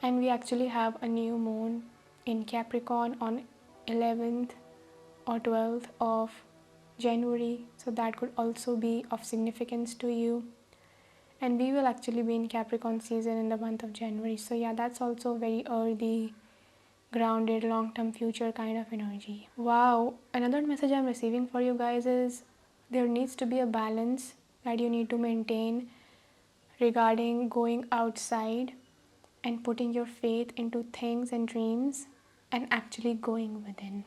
And we actually have a new moon in Capricorn on 11th or 12th of January. So that could also be of significance to you. And we will actually be in Capricorn season in the month of January. So yeah, that's also very earthy, grounded, long-term future kind of energy. Wow, another message I'm receiving for you guys is there needs to be a balance that you need to maintain regarding going outside and putting your faith into things and dreams and actually going within.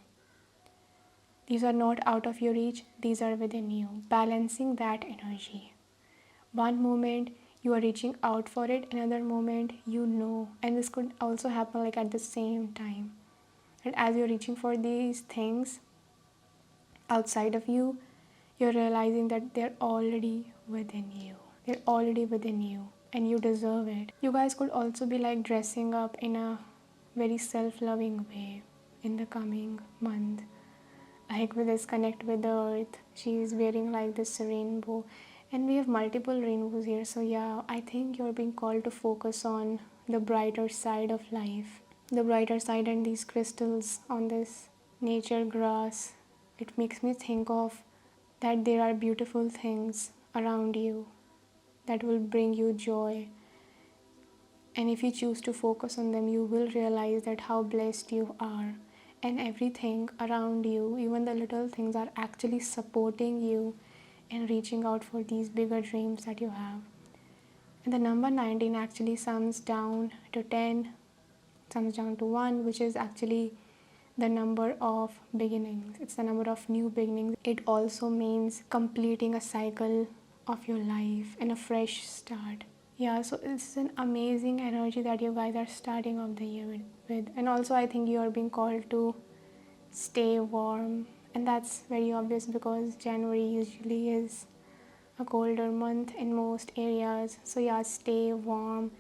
These are not out of your reach, these are within you. Balancing that energy. One moment you are reaching out for it, another moment you know. And this could also happen like at the same time. And as you're reaching for these things outside of you, you're realizing that they're already within you. They're already within you and you deserve it. You guys could also be like dressing up in a very self-loving way in the coming month. Like with this connect with the earth, she is wearing like this rainbow And we have multiple rainbows here. So yeah, I think you're being called to focus on the brighter side of life, the brighter side. And these crystals on this nature grass, it makes me think of that there are beautiful things around you that will bring you joy. And if you choose to focus on them, you will realize that how blessed you are. And everything around you, even the little things, are actually supporting you in reaching out for these bigger dreams that you have. And the number 19 actually sums down to 10, sums down to 1, which is actually the number of beginnings. It's the number of new beginnings. It also means completing a cycle of your life and a fresh start. Yeah, so it's an amazing energy that you guys are starting off the year with. And also, I think you are being called to stay warm. And that's very obvious because January usually is a colder month in most areas. So, yeah, stay warm,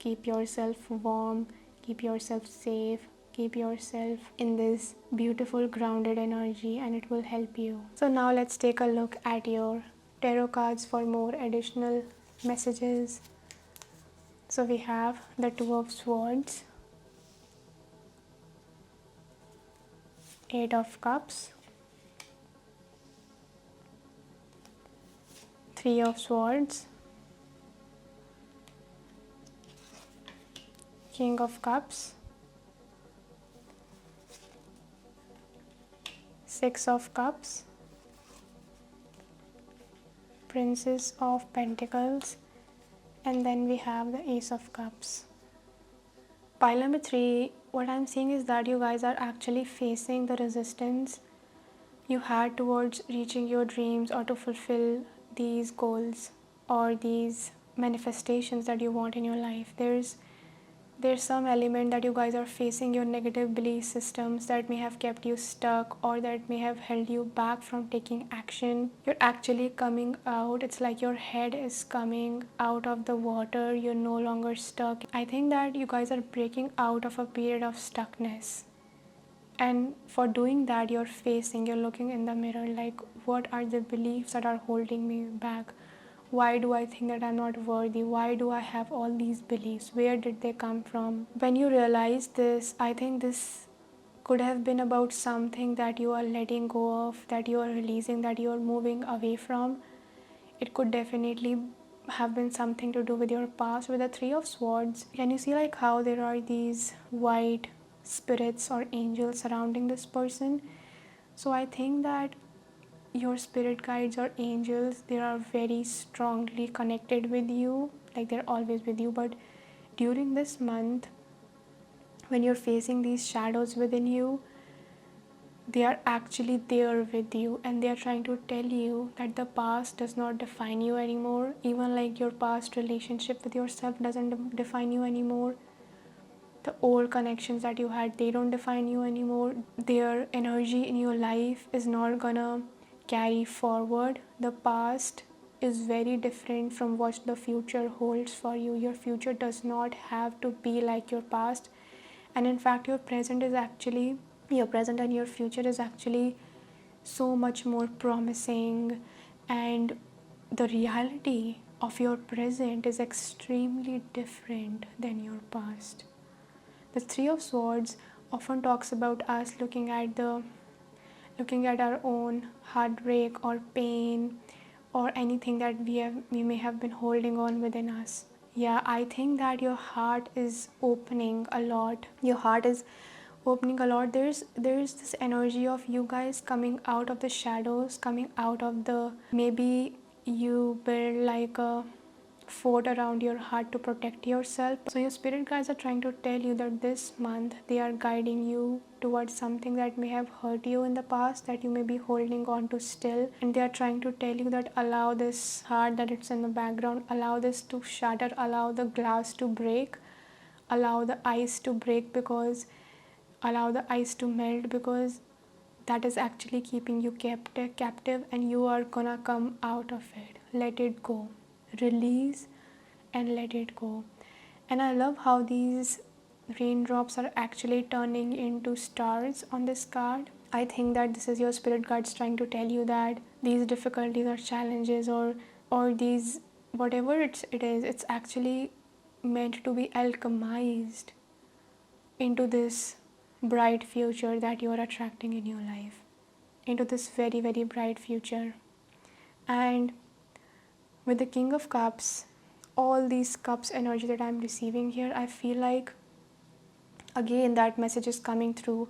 keep yourself warm, keep yourself safe, keep yourself in this beautiful grounded energy, and it will help you. So, now let's take a look at your tarot cards for more additional messages. So we have the Two of Swords, Eight of Cups, Three of Swords, King of Cups, Six of Cups, Princess of Pentacles, and then we have the Ace of Cups. Pile number 3, what I'm seeing is that you guys are actually facing the resistance you had towards reaching your dreams or to fulfill these goals or these manifestations that you want in your life. There's some element that you guys are facing your negative belief systems that may have kept you stuck or that may have held you back from taking action. You're actually coming out. It's like your head is coming out of the water. You're no longer stuck. I think that you guys are breaking out of a period of stuckness. And for doing that, you're looking in the mirror like, what are the beliefs that are holding me back? Why do I think that I'm not worthy? Why do I have all these beliefs? Where did they come from? When you realize this, I think this could have been about something that you are letting go of, that you are releasing, that you are moving away from. It could definitely have been something to do with your past. With the Three of Swords, can you see like how there are these white spirits or angels surrounding this person? So I think that your spirit guides or angels, they are very strongly connected with you, like they're always with you. But during this month, when you're facing these shadows within you, they are actually there with you, and they are trying to tell you that the past does not define you anymore. Even like your past relationship with yourself doesn't define you anymore. The old connections that you had, they don't define you anymore. Their energy in your life is not gonna carry forward. The past is very different from what the future holds for you. Your future does not have to be like your past. And in fact, your present and your future is actually so much more promising. And the reality of your present is extremely different than your past. The Three of Swords often talks about us looking at our own heartbreak or pain or anything that we may have been holding on within us. Yeah, I think that your heart is opening a lot. There's this energy of you guys coming out of the shadows, coming out of the, maybe you build like a fort around your heart to protect yourself. So your spirit guides are trying to tell you that this month they are guiding you towards something that may have hurt you in the past, that you may be holding on to still, and they are trying to tell you that allow this heart that it's in the background, allow this to shatter, allow the glass to break, allow the ice to break, because allow the ice to melt, because that is actually keeping you captive, and you are gonna come out of it. Let it go, release and let it go. And I love how these raindrops are actually turning into stars on this card. I think that this is your spirit guides trying to tell you that these difficulties or challenges or or these, whatever it is, it's actually meant to be alchemized into this bright future that you are attracting in your life, into this very, very bright future. And with the King of Cups, all these cups energy that I'm receiving here, I feel like again that message is coming through.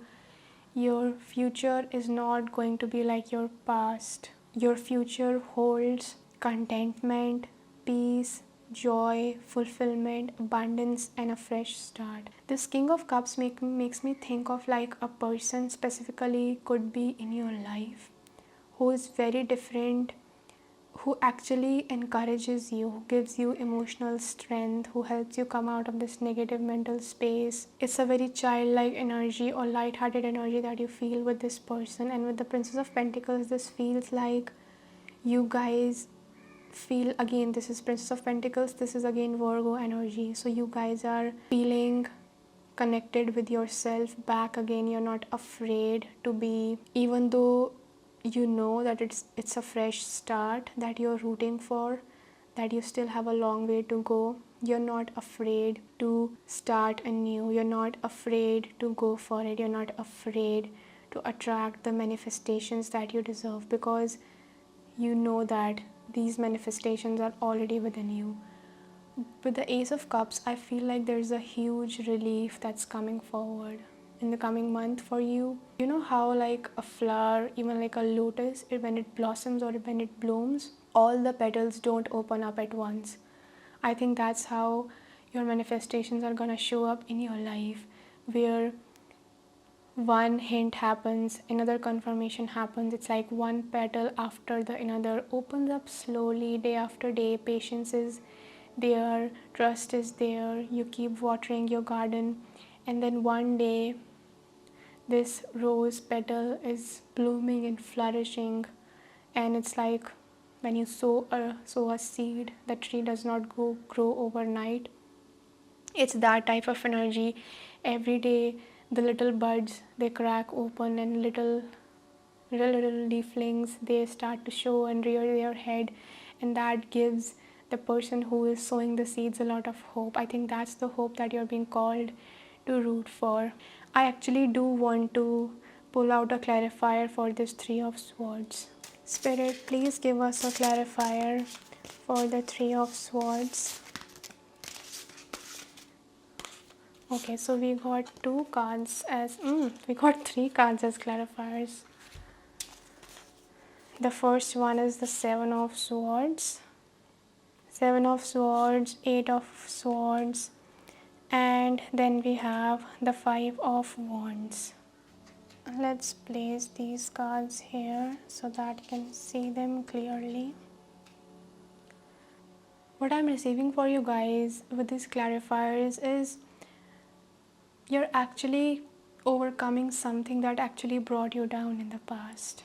Your future is not going to be like your past. Your future holds contentment, peace, joy, fulfillment, abundance, and a fresh start. This King of Cups makes me think of like a person specifically could be in your life who is very different, who actually encourages you, who gives you emotional strength, who helps you come out of this negative mental space. It's a very childlike energy or light-hearted energy that you feel with this person. And with the Princess of Pentacles, this feels like you guys feel, again, this is Princess of Pentacles, this is again Virgo energy. So you guys are feeling connected with yourself back again. You're not afraid to be, even though you know that it's a fresh start that you're rooting for, that you still have a long way to go. You're not afraid to start anew. You're not afraid to go for it. You're not afraid to attract the manifestations that you deserve, because you know that these manifestations are already within you. With the Ace of Cups, I feel like there's a huge relief that's coming forward in the coming month for you. You know how like a flower, even like a lotus, when it blossoms or when it blooms, all the petals don't open up at once. I think that's how your manifestations are gonna show up in your life, where one hint happens, another confirmation happens. It's like one petal after the another opens up slowly, day after day. Patience is there, trust is there. You keep watering your garden, and then one day this rose petal is blooming and flourishing. And it's like when you sow a seed, the tree does not grow overnight. It's that type of energy. Every day the little buds, they crack open, and little leaflings, they start to show and rear their head, and that gives the person who is sowing the seeds a lot of hope. I think that's the hope that you're being called to root for. I actually do want to pull out a clarifier for this Three of Swords. Spirit, please give us a clarifier for the Three of Swords. Okay, so we got two cards as we got three cards as clarifiers. The first one is the Seven of Swords, Seven of Swords, Eight of Swords, and then we have the Five of Wands. Let's place these cards here so that you can see them clearly. What I'm receiving for you guys with these clarifiers is you're actually overcoming something that actually brought you down in the past.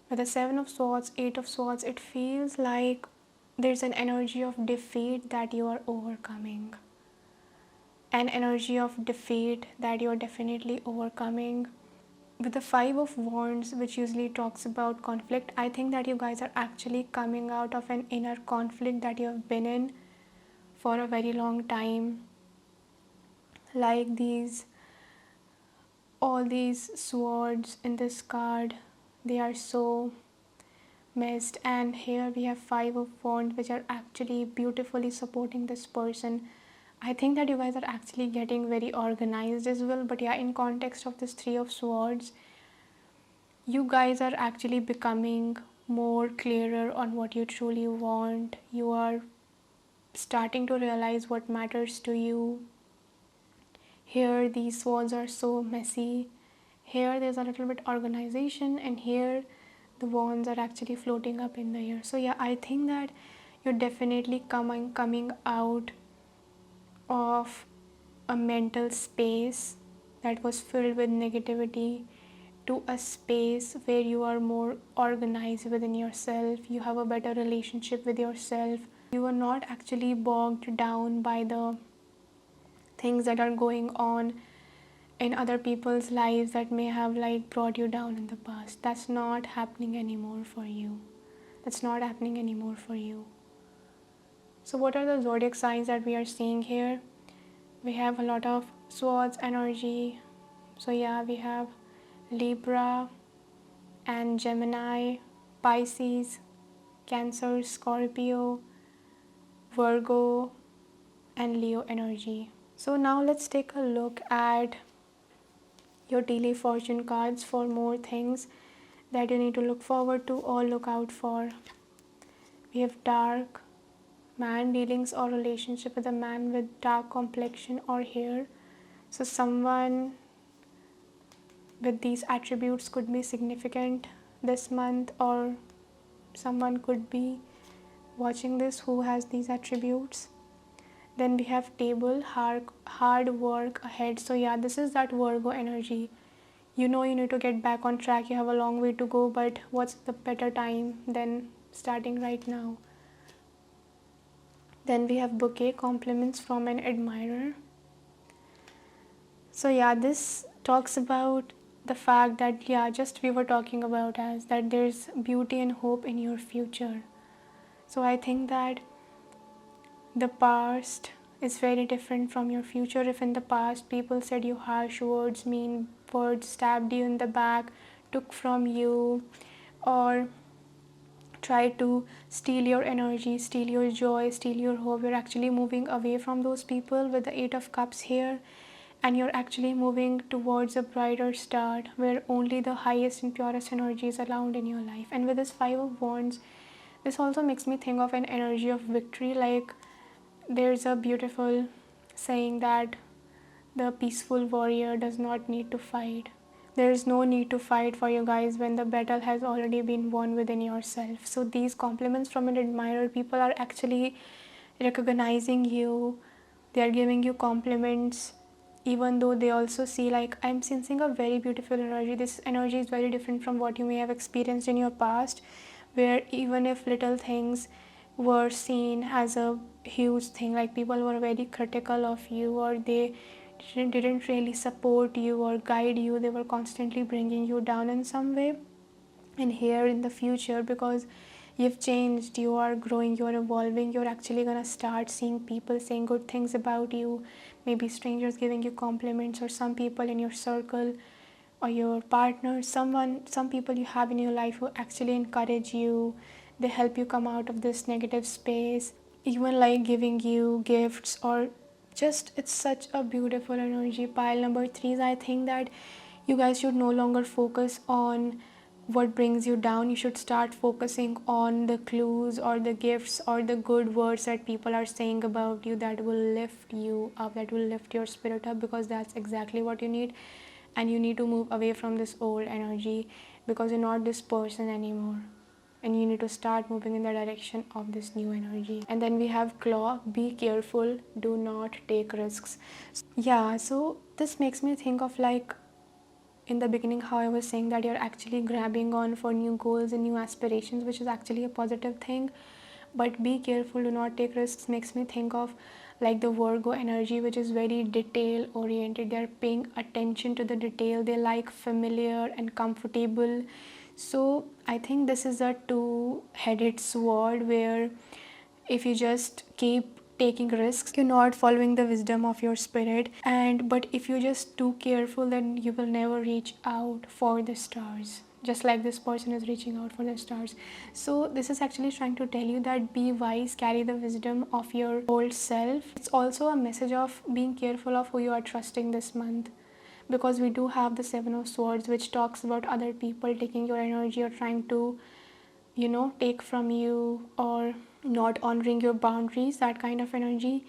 With the Seven of Swords, Eight of Swords, it feels like there's an energy of defeat that you are overcoming. An energy of defeat that you're definitely overcoming. With the Five of Wands, which usually talks about conflict, I think that you guys are actually coming out of an inner conflict that you have been in for a very long time. Like all these swords in this card, they are so missed, and here we have Five of Wands, which are actually beautifully supporting this person. I think that you guys are actually getting very organized as well, but yeah, in context of this Three of Swords, you guys are actually becoming more clearer on what you truly want. You are starting to realize what matters to you. Here these swords are so messy. Here there's a little bit organization, and here the wands are actually floating up in the air. So yeah, I think that you're definitely coming out of a mental space that was filled with negativity to a space where you are more organized within yourself. You have a better relationship with yourself. You are not actually bogged down by the things that are going on in other people's lives that may have like brought you down in the past. That's not happening anymore for you. That's not happening anymore for you. So what are the zodiac signs that we are seeing here? We have a lot of swords energy. So yeah, we have Libra and Gemini, Pisces, Cancer, Scorpio, Virgo, and Leo energy. So now let's take a look at your daily fortune cards for more things that you need to look forward to or look out for. We have dark, man dealings or relationship with a man with dark complexion or hair. So someone with these attributes could be significant this month, or someone could be watching this who has these attributes. Then we have table, hard work ahead. So yeah, this is that Virgo energy. You know you need to get back on track. You have a long way to go, but what's the better time than starting right now? Then we have bouquet, compliments from an admirer. So yeah, this talks about the fact that, yeah, just we were talking about as that there's beauty and hope in your future. So I think that the past is very different from your future. If in the past people said you harsh words, mean words, stabbed you in the back, took from you, or try to steal your energy, steal your joy, steal your hope, you're actually moving away from those people with the Eight of Cups here, and you're actually moving towards a brighter start where only the highest and purest energy is allowed in your life. And with this Five of Wands, this also makes me think of an energy of victory. Like, there's a beautiful saying that the peaceful warrior does not need to fight. There is no need to fight for you guys when the battle has already been won within yourself. So these compliments from an admirer, people are actually recognizing you. They are giving you compliments, even though they also see, like, I'm sensing a very beautiful energy. This energy is very different from what you may have experienced in your past, where even if little things were seen as a huge thing, like people were very critical of you, or they didn't really support you or guide you, they were constantly bringing you down in some way. And here in the future, because you've changed, you are growing, you are evolving, you're actually gonna start seeing people saying good things about you, maybe strangers giving you compliments, or some people in your circle or your partner, some people you have in your life who actually encourage you. They help you come out of this negative space, even like giving you gifts, or just, it's such a beautiful energy. Pile number 3 is, I think that you guys should no longer focus on what brings you down. You should start focusing on the clues or the gifts or the good words that people are saying about you, that will lift you up, that will lift your spirit up, because that's exactly what you need. And you need to move away from this old energy, because you're not this person anymore, and you need to start moving in the direction of this new energy. And then we have claw, be careful, do not take risks. Yeah, so this makes me think of, like, in the beginning how I was saying that you're actually grabbing on for new goals and new aspirations, which is actually a positive thing. But be careful, do not take risks makes me think of like the Virgo energy, which is very detail oriented. They're paying attention to the detail, they like familiar and comfortable. So I think this is a two-headed sword, where if you just keep taking risks, you're not following the wisdom of your spirit, and but if you're just too careful, then you will never reach out for the stars, just like this person is reaching out for the stars. So this is actually trying to tell you that be wise, carry the wisdom of your old self. It's also a message of being careful of who you are trusting this month, because we do have the Seven of Swords, which talks about other people taking your energy or trying to, take from you, or not honoring your boundaries, that kind of energy.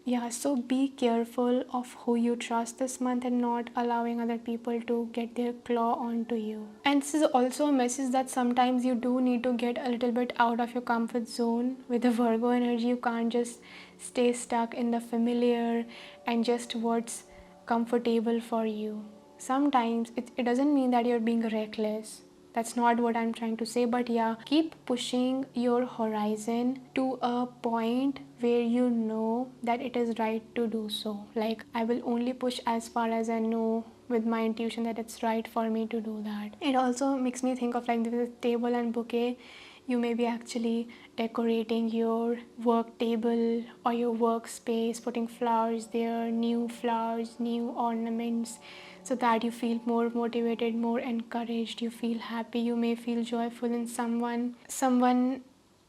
Yeah, so be careful of who you trust this month, and not allowing other people to get their claw onto you. And this is also a message that sometimes you do need to get a little bit out of your comfort zone. With the Virgo energy, you can't just stay stuck in the familiar and just what's comfortable for you. Sometimes it doesn't mean that you're being reckless. That's not what I'm trying to say, but yeah, keep pushing your horizon to a point where you know that it is right to do so. Like, I will only push as far as I know with my intuition that it's right for me to do that. It also makes me think of like the table and bouquet. You may be actually decorating your work table or your workspace, putting flowers there, new flowers, new ornaments, so that you feel more motivated, more encouraged, you feel happy, you may feel joyful in someone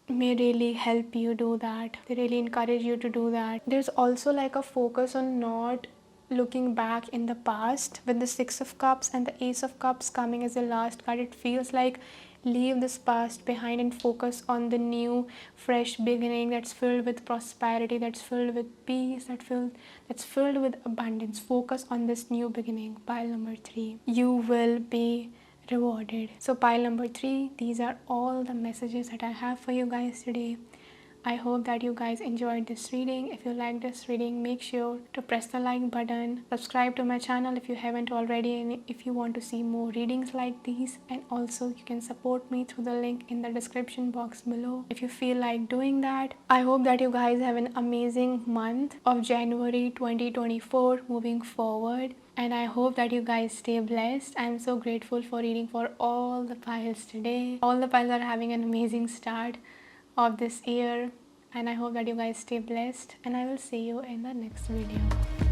may really help you do that. They really encourage you to do that. There's also like a focus on not looking back in the past. With the Six of Cups and the Ace of Cups coming as the last card, it feels like leave this past behind and focus on the new fresh beginning that's filled with prosperity, that's filled with peace, that's filled with abundance. Focus on this new beginning. Pile number 3, you will be rewarded. So pile number 3, these are all the messages that I have for you guys today. I hope that you guys enjoyed this reading. If you like this reading, make sure to press the like button, subscribe to my channel if you haven't already, and if you want to see more readings like these, and also you can support me through the link in the description box below if you feel like doing that. I hope that you guys have an amazing month of January 2024 moving forward, and I hope that you guys stay blessed. I'm so grateful for reading for all the piles today. All the piles are having an amazing start of this year, and I hope that you guys stay blessed, and I will see you in the next video.